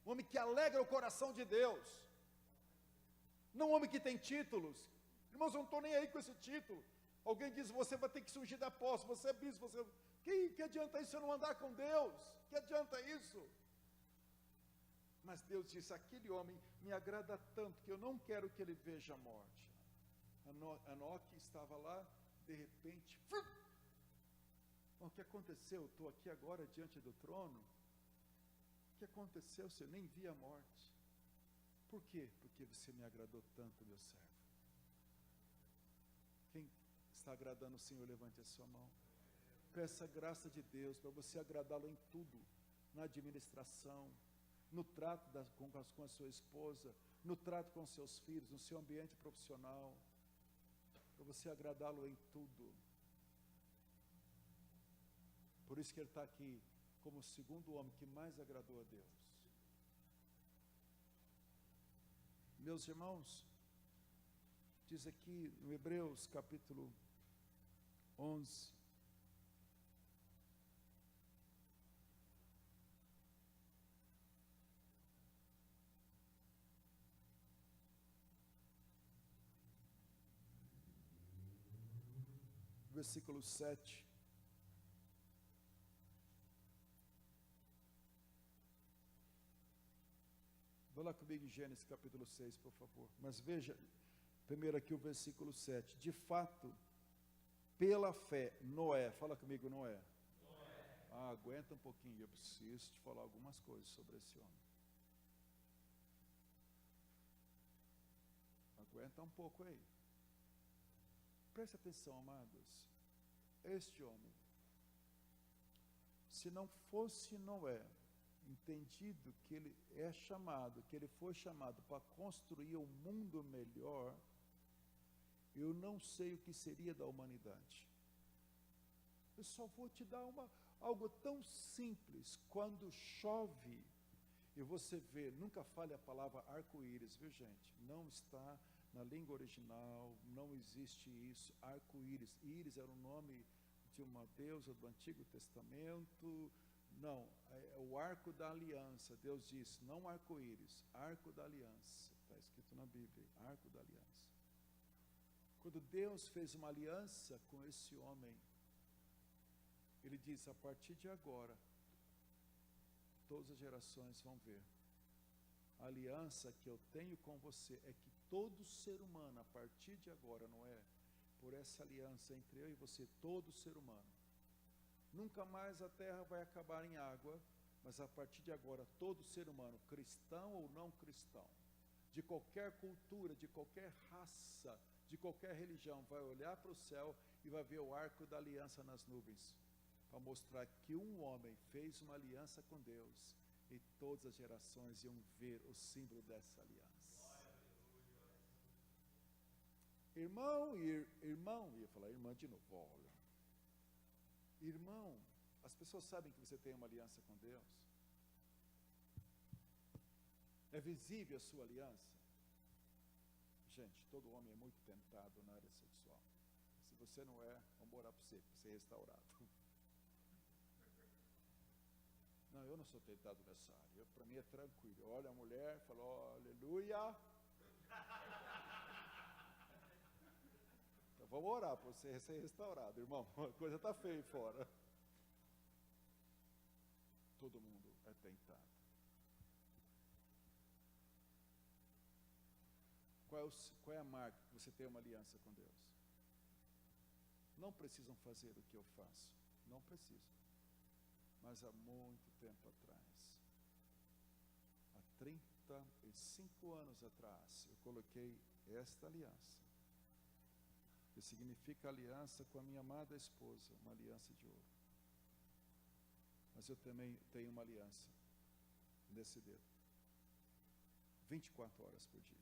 um homem que alegra o coração de Deus, não um homem que tem títulos. Irmãos, eu não estou nem aí com esse título. Alguém diz, você vai ter que surgir da posse, você é bispo, que adianta isso se eu não andar com Deus? Que adianta isso? Mas Deus disse, aquele homem me agrada tanto, que eu não quero que ele veja a morte. Enoque estava lá, de repente, o que aconteceu? Estou aqui agora diante do trono. O que aconteceu? Eu nem vi a morte. Por quê? Porque você me agradou tanto, meu servo. Quem está agradando o Senhor, levante a sua mão. Peça a graça de Deus para você agradá-lo em tudo, na administração, no trato com a sua esposa, no trato com seus filhos, no seu ambiente profissional, para você agradá-lo em tudo. Por isso que ele está aqui como o segundo homem que mais agradou a Deus. Meus irmãos, diz aqui no Hebreus capítulo 11, versículo 7. Vá lá comigo em Gênesis capítulo 6, por favor. Mas veja, primeiro aqui o versículo 7. De fato, pela fé, Noé, fala comigo, Noé. Aguenta um pouquinho, eu preciso te falar algumas coisas sobre esse homem. Aguenta um pouco aí. Preste atenção, amados. Este homem, se não fosse Noé, entendido que ele é chamado, que ele foi chamado para construir um mundo melhor, eu não sei o que seria da humanidade. Eu só vou te dar algo tão simples. Quando chove, e você vê, nunca fale a palavra arco-íris, viu gente? Não está na língua original, não existe isso, arco-íris. Íris era o nome de uma deusa do Antigo Testamento. Não, é o arco da aliança. Deus disse, não arco-íris, arco da aliança. Está escrito na Bíblia, arco da aliança. Quando Deus fez uma aliança com esse homem, ele disse, a partir de agora, todas as gerações vão ver. A aliança que eu tenho com você é que todo ser humano, a partir de agora, não é? Por essa aliança entre eu e você, todo ser humano, nunca mais a terra vai acabar em água, mas a partir de agora, todo ser humano, cristão ou não cristão, de qualquer cultura, de qualquer raça, de qualquer religião, vai olhar para o céu e vai ver o arco da aliança nas nuvens, para mostrar que um homem fez uma aliança com Deus, e todas as gerações iam ver o símbolo dessa aliança. Irmão, ia falar irmã de novo, olha. Irmão, as pessoas sabem que você tem uma aliança com Deus? É visível a sua aliança? Gente, todo homem é muito tentado na área sexual. Se você não é, vamos orar para você ser restaurado. Não, eu não sou tentado nessa área. Para mim é tranquilo. Olha a mulher, fala, oh, aleluia. Então vamos orar para você ser restaurado, irmão. A coisa está feia fora. Todo mundo é tentado. Qual é a marca que você tem uma aliança com Deus? Não precisam fazer o que eu faço. Não precisam. Mas há muito tempo atrás, há 35 anos atrás, eu coloquei esta aliança, que significa aliança com a minha amada esposa, uma aliança de ouro. Mas eu também tenho uma aliança nesse dedo, 24 horas por dia.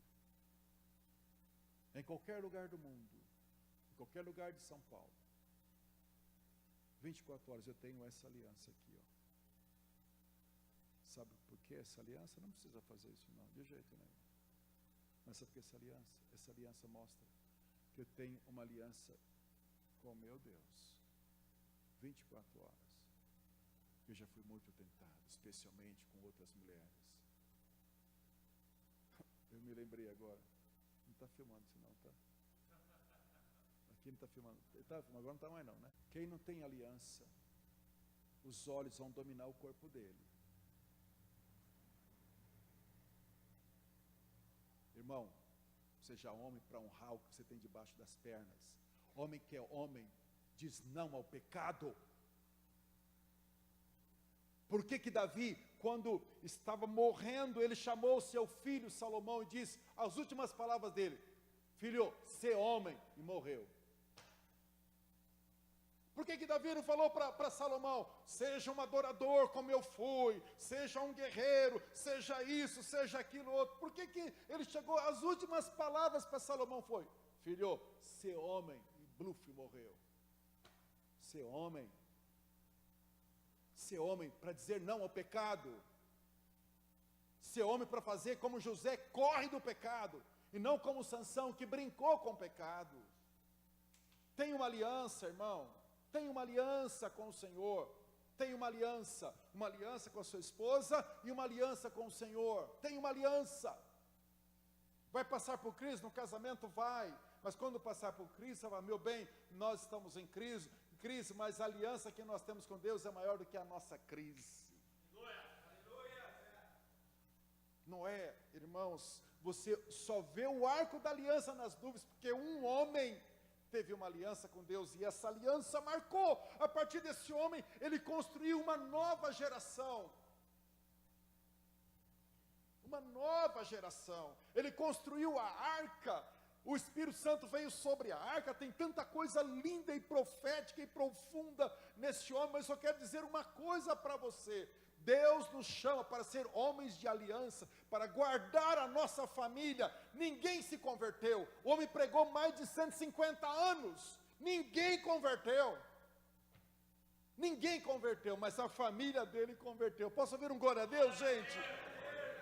Em qualquer lugar do mundo, em qualquer lugar de São Paulo, 24 horas eu tenho essa aliança aqui, ó. Sabe por que essa aliança? Não precisa fazer isso não, de jeito nenhum. Mas sabe por que essa aliança? Essa aliança mostra que eu tenho uma aliança com o meu Deus. 24 horas. Eu já fui muito tentado, especialmente com outras mulheres. Eu me lembrei agora. Não está filmando isso não, tá? Aqui não está filmando. Agora não está mais não, né? Quem não tem aliança, os olhos vão dominar o corpo dele. Irmão, seja homem para honrar o que você tem debaixo das pernas. Homem que é homem, diz não ao pecado. Por que Davi, quando estava morrendo, ele chamou seu filho Salomão e disse as últimas palavras dele: filho, sê homem, e morreu. Por que Davi não falou para Salomão: seja um adorador como eu fui, seja um guerreiro, seja isso, seja aquilo outro? Por que ele chegou, as últimas palavras para Salomão foi: filho, ser homem, e bluf, morreu. Ser homem para dizer não ao pecado, ser homem para fazer como José, corre do pecado, e não como Sansão, que brincou com o pecado. Tem uma aliança, irmão. Tem uma aliança com o Senhor, tem uma aliança com a sua esposa e uma aliança com o Senhor, tem uma aliança. Vai passar por crise no casamento? Vai, mas quando passar por crise, você vai: meu bem, nós estamos em crise, mas a aliança que nós temos com Deus é maior do que a nossa crise. Não é, irmãos, você só vê o arco da aliança nas nuvens, porque um homem teve uma aliança com Deus, e essa aliança marcou. A partir desse homem, ele construiu uma nova geração. Uma nova geração. Ele construiu a arca. O Espírito Santo veio sobre a arca. Tem tanta coisa linda e profética e profunda nesse homem, mas eu só quero dizer uma coisa para você: Deus nos chama para ser homens de aliança, para guardar a nossa família. Ninguém se converteu. O homem pregou mais de 150 anos. Ninguém converteu. Ninguém converteu, mas a família dele converteu. Posso ouvir um glória a Deus, gente?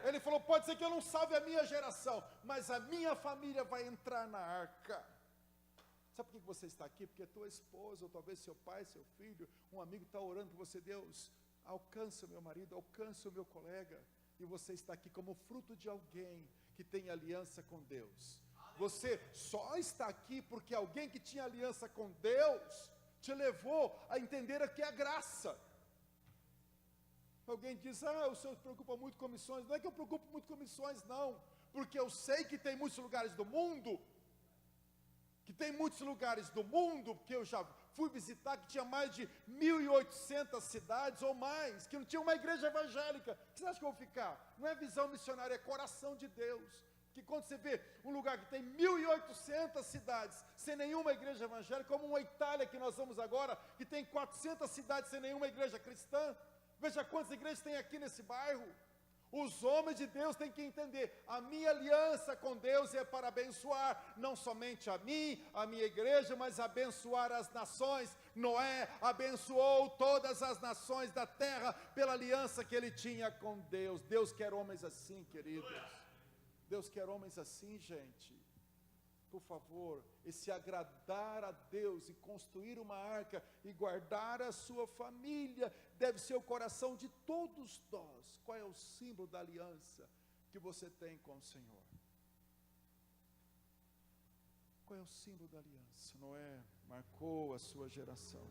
Ele falou: pode ser que eu não salve a minha geração, mas a minha família vai entrar na arca. Sabe por que você está aqui? Porque tua esposa, ou talvez seu pai, seu filho, um amigo está orando por você. Deus, alcance o meu marido, alcance o meu colega, e você está aqui como fruto de alguém que tem aliança com Deus. Você só está aqui porque alguém que tinha aliança com Deus te levou a entender o que é graça. Alguém diz: o senhor se preocupa muito com missões. Não é que eu preocupo muito com missões, não, porque eu sei que tem muitos lugares do mundo, que eu já fui visitar, que tinha mais de 1.800 cidades ou mais, que não tinha uma igreja evangélica. O que você acha que eu vou ficar? Não é visão missionária, é coração de Deus. Que quando você vê um lugar que tem 1.800 cidades, sem nenhuma igreja evangélica, como uma Itália que nós vamos agora, que tem 400 cidades sem nenhuma igreja cristã, veja quantas igrejas tem aqui nesse bairro. Os homens de Deus têm que entender: a minha aliança com Deus é para abençoar, não somente a mim, a minha igreja, mas abençoar as nações. Noé abençoou todas as nações da terra pela aliança que ele tinha com Deus. Deus quer homens assim, queridos. Deus quer homens assim, gente. Por favor, esse agradar a Deus e construir uma arca e guardar a sua família deve ser o coração de todos nós. Qual é o símbolo da aliança que você tem com o Senhor? Qual é o símbolo da aliança? Noé marcou a sua geração.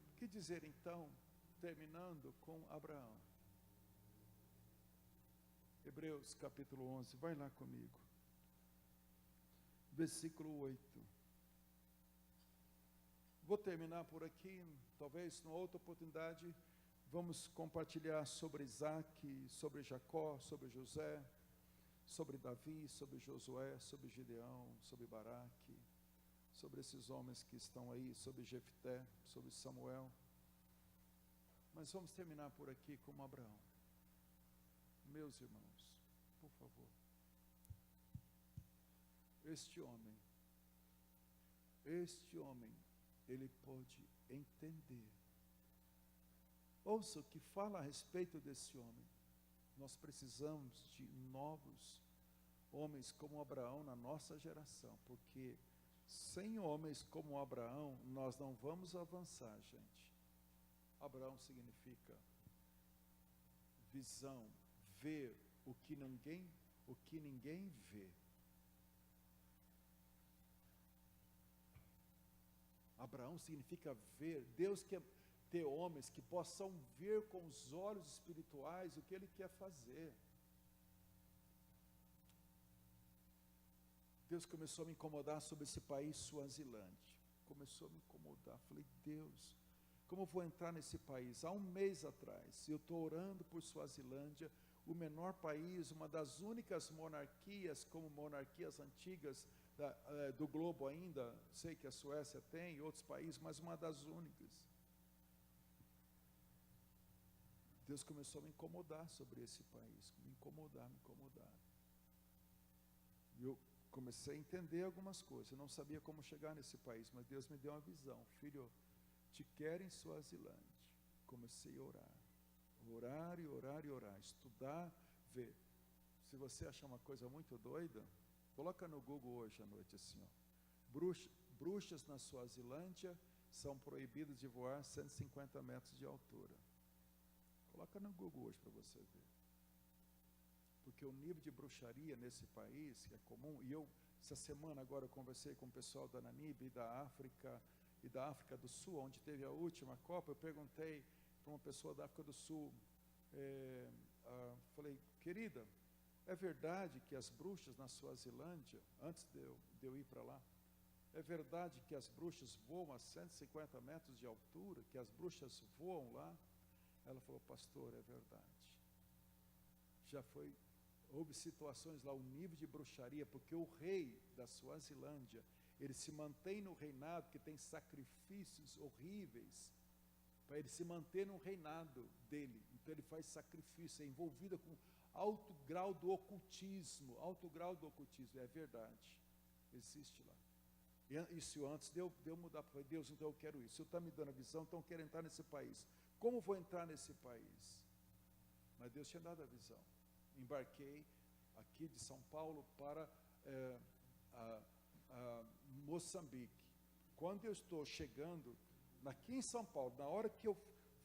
O que dizer então, terminando com Abraão? Hebreus capítulo 11, vai lá comigo. Versículo 8. Vou terminar por aqui, talvez numa outra oportunidade vamos compartilhar sobre Isaac, sobre Jacó, sobre José, sobre Davi, sobre Josué, sobre Gideão, sobre Baraque, sobre esses homens que estão aí, sobre Jefté, sobre Samuel. Mas vamos terminar por aqui com Abraão. Meus irmãos, por favor, este homem, ele pôde entender. Ouça o que fala a respeito desse homem. Nós precisamos de novos homens como Abraão na nossa geração, porque sem homens como Abraão, nós não vamos avançar, gente. Abraão significa visão, ver o que ninguém vê. Abraão significa ver. Deus quer ter homens que possam ver com os olhos espirituais o que Ele quer fazer. Deus começou a me incomodar sobre esse país, Suazilândia. Começou a me incomodar. Falei: Deus, como eu vou entrar nesse país? Há um mês atrás, eu estou orando por Suazilândia, o menor país, uma das únicas monarquias, como monarquias antigas do globo ainda, sei que a Suécia tem, outros países, mas uma das únicas. Deus começou a me incomodar sobre esse país, me incomodar. E eu comecei a entender algumas coisas, eu não sabia como chegar nesse país, mas Deus me deu uma visão. Filho, te quero em Suazilândia. Comecei a orar, estudar, ver. Se você achar uma coisa muito doida, coloca no Google hoje à noite assim, ó. Bruxas na Suazilândia são proibidas de voar 150 metros de altura. Coloca no Google hoje para você ver. Porque o nível de bruxaria nesse país, que é comum, e essa semana agora eu conversei com o pessoal da Namíbia e da África do Sul, onde teve a última Copa, eu perguntei para uma pessoa da África do Sul, falei, querida, é verdade que as bruxas na Suazilândia, antes de eu ir para lá, é verdade que as bruxas voam a 150 metros de altura, que as bruxas voam lá? Ela falou, pastor, é verdade. Houve situações lá, o nível de bruxaria, porque o rei da Suazilândia, ele se mantém no reinado, que tem sacrifícios horríveis, para ele se manter no reinado dele. Então ele faz sacrifício, é envolvido com alto grau do ocultismo, é verdade, existe lá. Isso antes de eu mudar para Deus, então eu quero isso. O Senhor está me dando a visão, então eu quero entrar nesse país. Como vou entrar nesse país? Mas Deus tinha dado a visão. Embarquei aqui de São Paulo para Moçambique. Quando eu estou chegando aqui em São Paulo, na hora que eu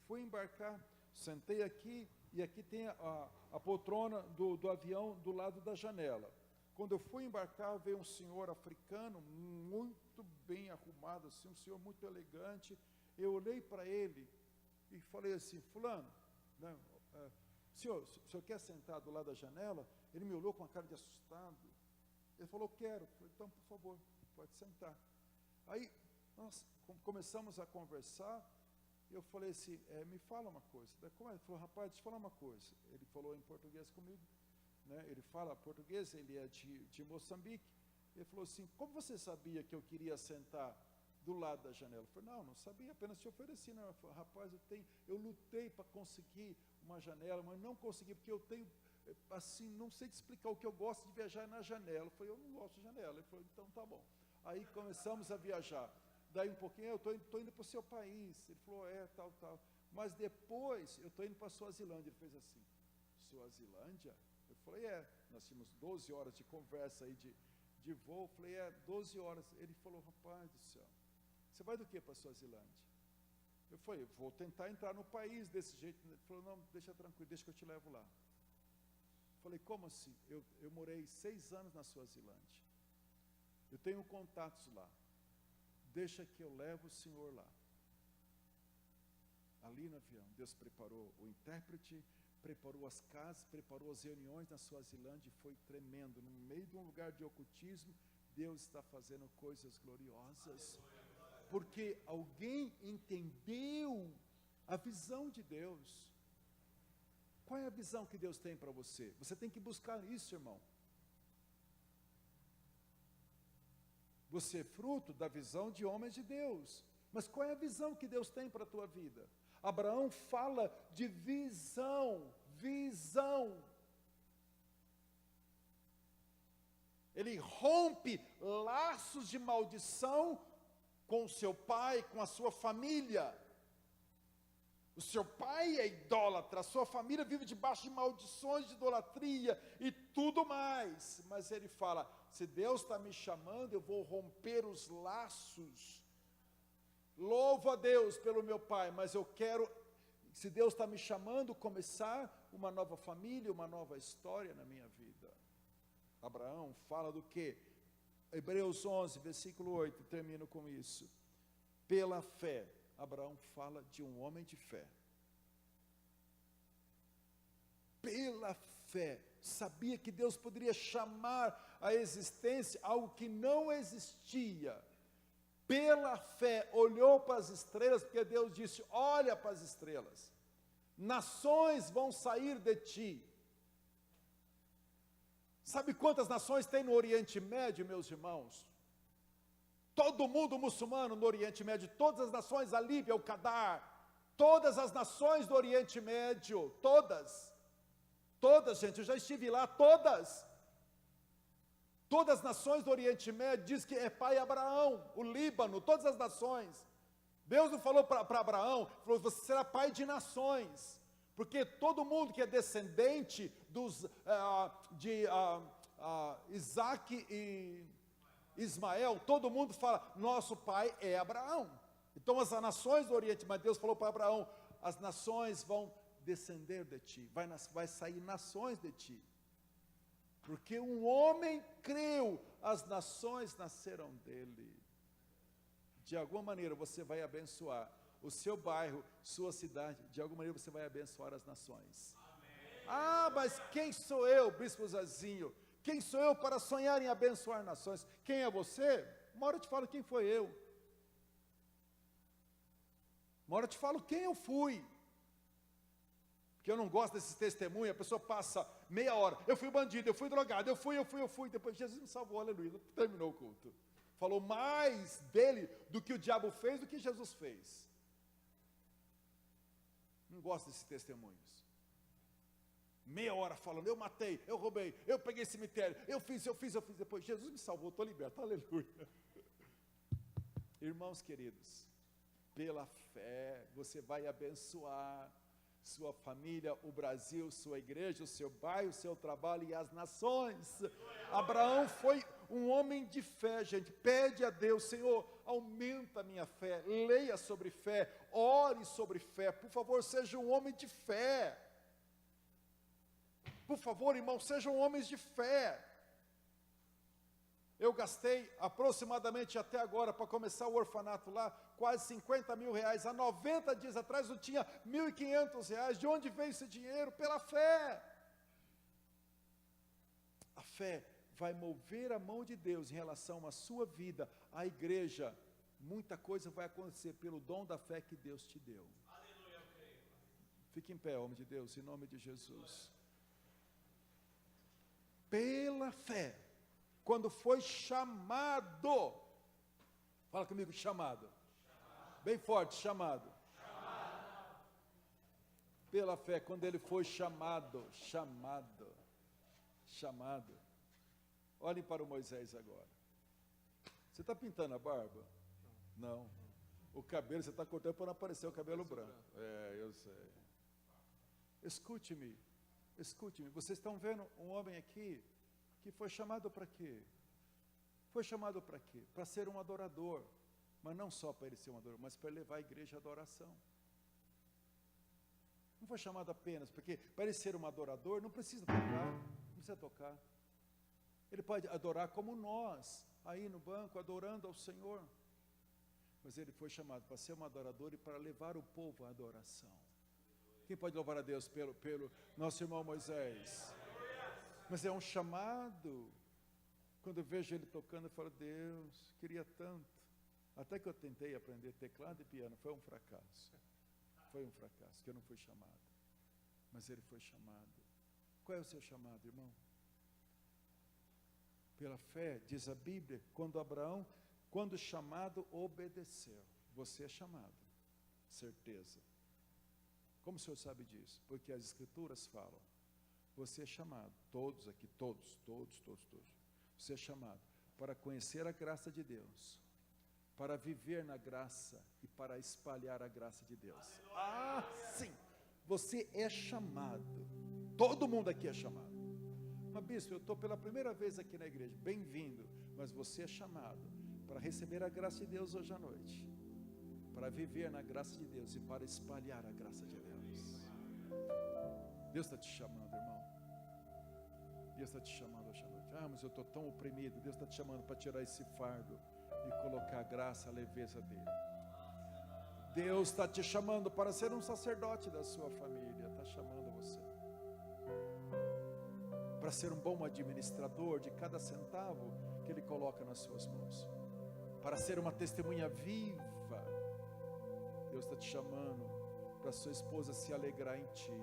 fui embarcar, sentei aqui, e aqui tem a poltrona do avião do lado da janela. Quando eu fui embarcar, veio um senhor africano, muito bem arrumado, assim, um senhor muito elegante. Eu olhei para ele e falei assim, fulano, né, senhor quer sentar do lado da janela? Ele me olhou com a cara de assustado. Ele falou, quero. Eu falei, então, por favor, pode sentar. Aí, nós começamos a conversar, eu falei assim, me fala uma coisa. Como é? Ele falou, rapaz, deixa eu falar uma coisa. Ele falou em português comigo, né? Ele fala português, ele é de Moçambique. Ele falou assim, como você sabia que eu queria sentar do lado da janela? Eu falei, não sabia, apenas te ofereci. Não. Eu falei, rapaz, eu lutei para conseguir uma janela, mas não consegui, porque eu tenho, assim, não sei te explicar, o que eu gosto de viajar na janela. Eu falei, eu não gosto de janela. Ele falou, então tá bom. Aí começamos a viajar. Daí um pouquinho, eu estou indo para o seu país. Ele falou, tal. Mas depois, eu estou indo para a Suazilândia. Ele fez assim, Suazilândia? Eu falei, nós tínhamos 12 horas de conversa aí de voo. Eu falei, 12 horas. Ele falou, rapaz do céu, você vai do que para a Suazilândia? Eu falei, vou tentar entrar no país desse jeito. Ele falou, não, deixa tranquilo, deixa que eu te levo lá. Eu falei, como assim? Eu morei 6 anos na Suazilândia. Eu tenho contatos lá. Deixa que eu levo o senhor lá. Ali no avião, Deus preparou o intérprete, preparou as casas, preparou as reuniões na Suazilândia, e foi tremendo. No meio de um lugar de ocultismo, Deus está fazendo coisas gloriosas. Porque alguém entendeu a visão de Deus. Qual é a visão que Deus tem para você? Você tem que buscar isso, irmão. Você é fruto da visão de homens de Deus. Mas qual é a visão que Deus tem para a tua vida? Abraão fala de visão. Ele rompe laços de maldição com o seu pai, com a sua família. O seu pai é idólatra, a sua família vive debaixo de maldições, de idolatria e tudo mais. Mas ele fala, se Deus está me chamando, eu vou romper os laços. Louvo a Deus pelo meu pai, mas eu quero, se Deus está me chamando, começar uma nova família, uma nova história na minha vida. Abraão fala do quê? Hebreus 11, versículo 8, termino com isso. Pela fé, Abraão fala de um homem de fé. Pela fé, sabia que Deus poderia chamar à existência algo que não existia. pela fé, olhou para as estrelas, porque Deus disse, olha para as estrelas, nações vão sair de ti. Sabe quantas nações tem no Oriente Médio, meus irmãos? Todo mundo muçulmano no Oriente Médio, todas as nações, a Líbia, o Cadar, todas as nações do Oriente Médio, todas, gente, eu já estive lá, todas as nações do Oriente Médio, diz que é pai Abraão, o Líbano, todas as nações. Deus não falou para Abraão, falou, você será pai de nações, porque todo mundo que é descendente de Isaac e Ismael, todo mundo fala, nosso pai é Abraão. Então as nações do Oriente, mas Deus falou para Abraão, as nações vão descender de ti, vai sair nações de ti. Porque um homem creu, as nações nasceram dele. De alguma maneira você vai abençoar o seu bairro, sua cidade, de alguma maneira você vai abençoar as nações. Amém. Ah, mas quem sou eu, Bispo Zazinho? Quem sou eu para sonhar em abençoar nações? Quem é você? Uma hora eu te falo quem foi eu. Uma hora eu te falo quem eu fui. Porque eu não gosto desses testemunhos, a pessoa passa meia hora, eu fui bandido, eu fui drogado, eu fui, depois Jesus me salvou, aleluia, terminou o culto. Falou mais dele do que o diabo fez, do que Jesus fez. Não gosto desses testemunhos. Meia hora falando, eu matei, eu roubei, eu peguei cemitério, eu fiz, depois Jesus me salvou, estou liberto, aleluia. Irmãos queridos, pela fé, você vai abençoar sua família, o Brasil, sua igreja, o seu bairro, o seu trabalho e as nações. Abraão foi um homem de fé, gente. Pede a Deus, Senhor, aumenta a minha fé, leia sobre fé, ore sobre fé, por favor, seja um homem de fé. Por favor, irmão, sejam homens de fé. Eu gastei aproximadamente até agora, para começar o orfanato lá, quase 50 mil reais. Há 90 dias atrás eu tinha 1.500 reais. De onde veio esse dinheiro? Pela fé. A fé vai mover a mão de Deus em relação à sua vida, à igreja. Muita coisa vai acontecer pelo dom da fé que Deus te deu. Aleluia, fique em pé, homem de Deus, em nome de Jesus. Pela fé. Quando foi chamado, fala comigo, chamado. Bem forte, chamado. Pela fé, quando ele foi chamado. Olhem para o Moisés agora. Você está pintando a barba? Não. O cabelo, você está cortando para não aparecer o cabelo branco. Eu sei. Escute-me. Vocês estão vendo um homem aqui que foi chamado para quê? Foi chamado para quê? Para ser um adorador, mas não só para ele ser um adorador, mas para levar a igreja à adoração. Não foi chamado apenas, porque para ele ser um adorador, não precisa tocar. Ele pode adorar como nós, aí no banco, adorando ao Senhor. Mas ele foi chamado para ser um adorador e para levar o povo à adoração. Quem pode louvar a Deus pelo nosso irmão Moisés? Mas é um chamado. Quando eu vejo ele tocando, eu falo, Deus, queria tanto. Até que eu tentei aprender teclado e piano, foi um fracasso, que eu não fui chamado. Mas ele foi chamado. Qual é o seu chamado, irmão? Pela fé, diz a Bíblia, quando chamado, obedeceu. Você é chamado, certeza. Como o senhor sabe disso? Porque as escrituras falam. Você é chamado, todos aqui, todos. Você é chamado para conhecer a graça de Deus, para viver na graça e para espalhar a graça de Deus. Ah, sim! Você é chamado. Todo mundo aqui é chamado. Mas bispo, eu estou pela primeira vez aqui na igreja. Bem-vindo. Mas você é chamado para receber a graça de Deus hoje à noite, para viver na graça de Deus e para espalhar a graça de Deus. Deus está te chamando, irmão. Deus está te chamando hoje à noite. Ah, mas eu estou tão oprimido. Deus está te chamando para tirar esse fardo e colocar a graça, a leveza dele. Deus está te chamando para ser um sacerdote da sua família. Está chamando você para ser um bom administrador de cada centavo que ele coloca nas suas mãos. para ser uma testemunha viva. Deus está te chamando para sua esposa se alegrar em ti.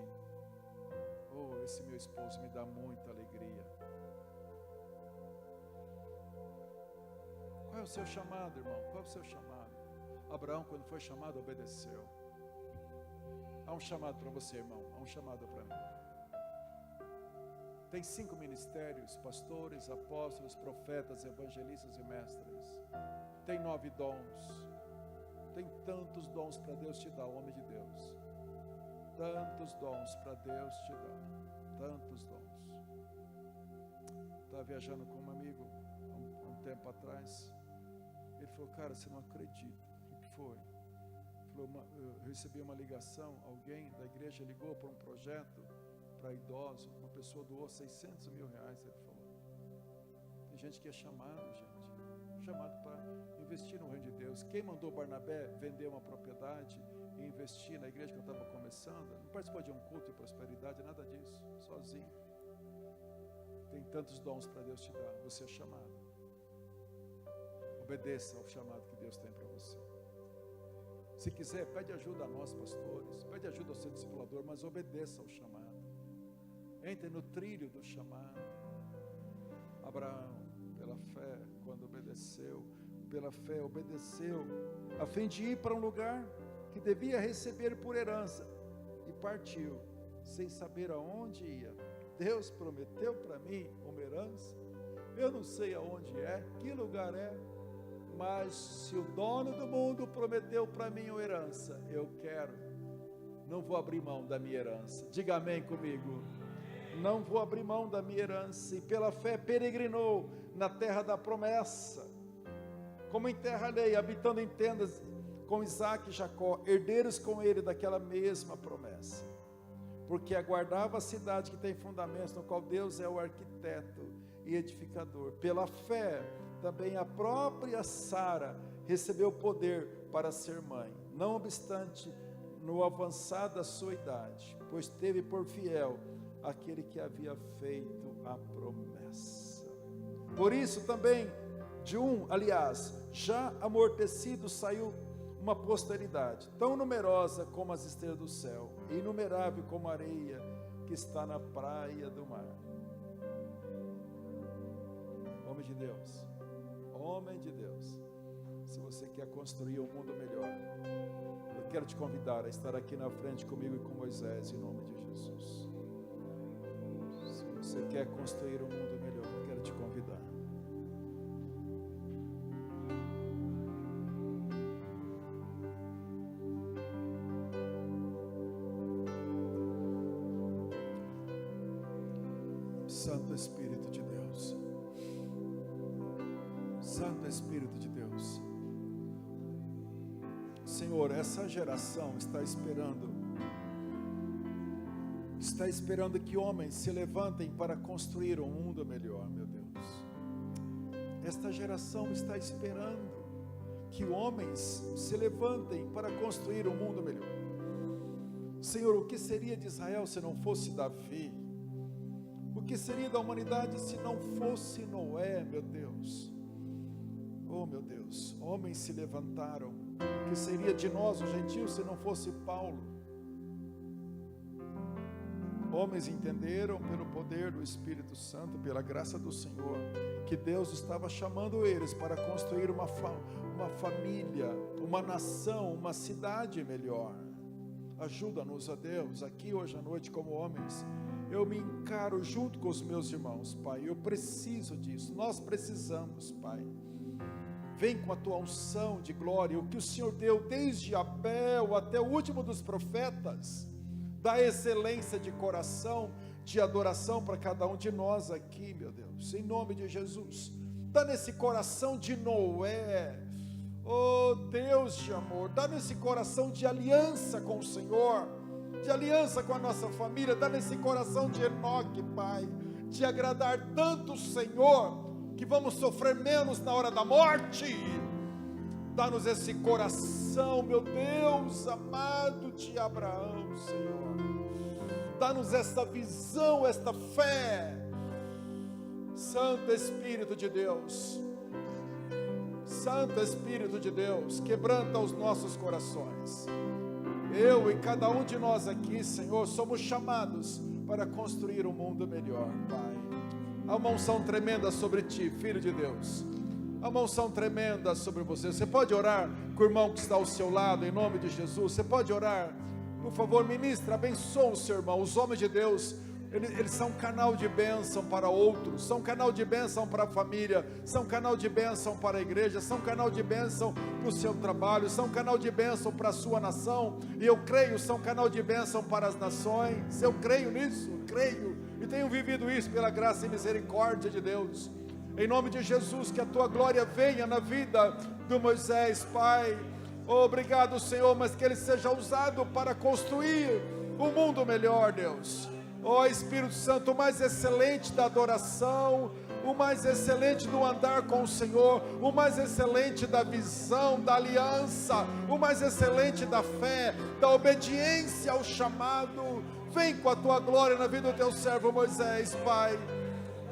Oh, esse meu esposo me dá muita alegria. Qual é o seu chamado, irmão? Qual é o seu chamado? Abraão, quando foi chamado, obedeceu. Há um chamado para você, irmão. Há um chamado para mim. Tem 5 ministérios: pastores, apóstolos, profetas, evangelistas e mestres. Tem 9 dons. Tem tantos dons para Deus te dar, homem de Deus. Tantos dons para Deus te dar. Tantos dons. Estava viajando com um amigo há um tempo atrás. Ele falou: cara, você não acredita. O que foi? Ele falou: eu recebi uma ligação, alguém da igreja ligou para um projeto para idosos, uma pessoa doou 600 mil reais. Ele falou: tem gente que é chamado, chamado para investir no reino de Deus. Quem mandou Barnabé vender uma propriedade e investir na igreja que eu estava começando? Não participou de um culto de prosperidade, nada disso, sozinho. Tem tantos dons para Deus te dar. Você é chamado. Obedeça ao chamado que Deus tem para você. Se quiser, pede ajuda a nós, pastores, pede ajuda ao seu discipulador, mas obedeça ao chamado. Entre no trilho do chamado. Abraão, pela fé, quando obedeceu, pela fé obedeceu, a fim de ir para um lugar que devia receber por herança, e partiu, sem saber aonde ia. Deus prometeu para mim uma herança, eu não sei aonde é, que lugar é, mas se o dono do mundo prometeu para mim uma herança, eu quero, não vou abrir mão da minha herança. Diga amém comigo. Não vou abrir mão da minha herança. E pela fé peregrinou na terra da promessa, como em terra alheia, habitando em tendas com Isaque e Jacó, herdeiros com ele daquela mesma promessa, porque aguardava a cidade que tem fundamentos, no qual Deus é o arquiteto e edificador. Pela fé também a própria Sara recebeu poder para ser mãe, não obstante no avançar da sua idade, pois teve por fiel aquele que havia feito a promessa. Por isso também já amortecido saiu uma posteridade, tão numerosa como as estrelas do céu, e inumerável como a areia que está na praia do mar. Homem de Deus, se você quer construir um mundo melhor, eu quero te convidar a estar aqui na frente comigo e com Moisés, em nome de Jesus. Se você quer construir um mundo melhor, eu quero te convidar. Santo Espírito de Deus, Santo Espírito de Deus, Senhor, essa geração está esperando que homens se levantem para construir um mundo melhor, meu Deus. Esta geração está esperando que homens se levantem para construir um mundo melhor. Senhor, o que seria de Israel se não fosse Davi? O que seria da humanidade se não fosse Noé, meu Deus? Oh, meu Deus, homens se levantaram. O que seria de nós, os gentios, se não fosse Paulo? Homens entenderam pelo poder do Espírito Santo, pela graça do Senhor, que Deus estava chamando eles para construir uma família, uma nação, uma cidade melhor. Ajuda-nos, ó Deus, aqui hoje à noite como homens. Eu me encaro junto com os meus irmãos, Pai. Eu preciso disso, nós precisamos, Pai. Vem com a tua unção de glória, o que o Senhor deu desde Abel até o último dos profetas. Dá excelência de coração, de adoração para cada um de nós aqui, meu Deus, em nome de Jesus. Dá nesse coração de Noé, oh Deus de amor, dá nesse coração de aliança com o Senhor, de aliança com a nossa família, dá nesse coração de Enoque, Pai, de agradar tanto o Senhor, que vamos sofrer menos na hora da morte. Dá-nos esse coração, meu Deus amado, de Abraão, Senhor. Dá-nos esta visão, esta fé. Santo Espírito de Deus, Santo Espírito de Deus, quebranta os nossos corações. Eu e cada um de nós aqui, Senhor, somos chamados para construir um mundo melhor, Pai. Há uma unção tremenda sobre ti, Filho de Deus. Há uma unção tremenda sobre você. Você pode orar com o irmão que está ao seu lado, em nome de Jesus. Você pode orar, por favor, ministra, abençoa o seu irmão. Os homens de Deus, eles são canal de bênção para outros, são canal de bênção para a família, são canal de bênção para a igreja, são canal de bênção para o seu trabalho, são canal de bênção para a sua nação, e eu creio, são canal de bênção para as nações. Eu creio nisso, creio, e tenho vivido isso pela graça e misericórdia de Deus. Em nome de Jesus, que a tua glória venha na vida do Moisés, Pai. Obrigado, Senhor, mas que ele seja usado para construir um mundo melhor, Deus. Ó Espírito Santo, o mais excelente da adoração, o mais excelente do andar com o Senhor, o mais excelente da visão, da aliança, o mais excelente da fé, da obediência ao chamado. Vem com a tua glória na vida do teu servo Moisés, Pai.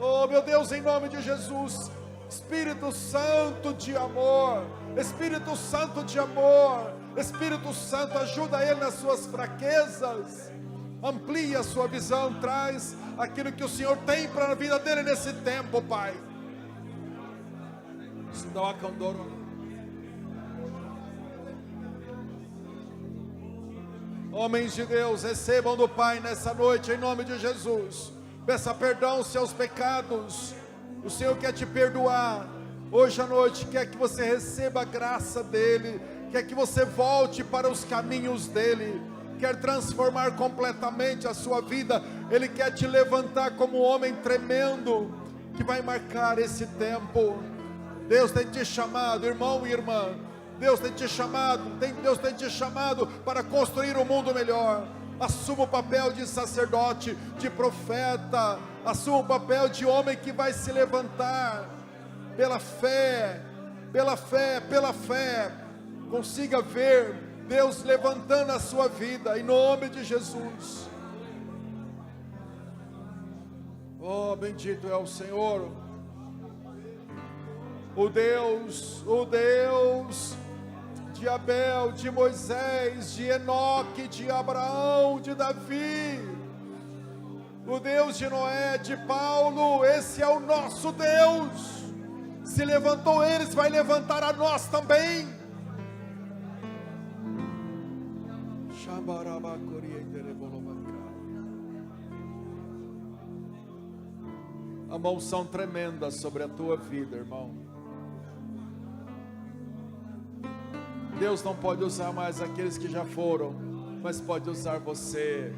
Oh meu Deus, em nome de Jesus, Espírito Santo de amor, Espírito Santo de amor, Espírito Santo, ajuda ele nas suas fraquezas, amplia a sua visão, traz aquilo que o Senhor tem para a vida dele nesse tempo, Pai. Homens de Deus, recebam do Pai nessa noite, em nome de Jesus. Peça perdão aos seus pecados. O Senhor quer te perdoar. Hoje à noite quer que você receba a graça dEle, quer que você volte para os caminhos dEle, quer transformar completamente a sua vida. Ele quer te levantar como um homem tremendo, que vai marcar esse tempo. Deus tem te chamado, irmão e irmã, Deus tem te chamado, Deus tem te chamado para construir um mundo melhor. Assuma o papel de sacerdote, de profeta, assuma o papel de homem que vai se levantar pela fé, pela fé, pela fé. Consiga ver Deus levantando a sua vida, em nome de Jesus. Oh, bendito é o Senhor, o Deus de Abel, de Moisés, de Enoque, de Abraão, de Davi, o Deus de Noé, de Paulo. Esse é o nosso Deus. Se levantou eles, vai levantar a nós também. A unção tremenda sobre a tua vida, irmão. Deus não pode usar mais aqueles que já foram, mas pode usar você.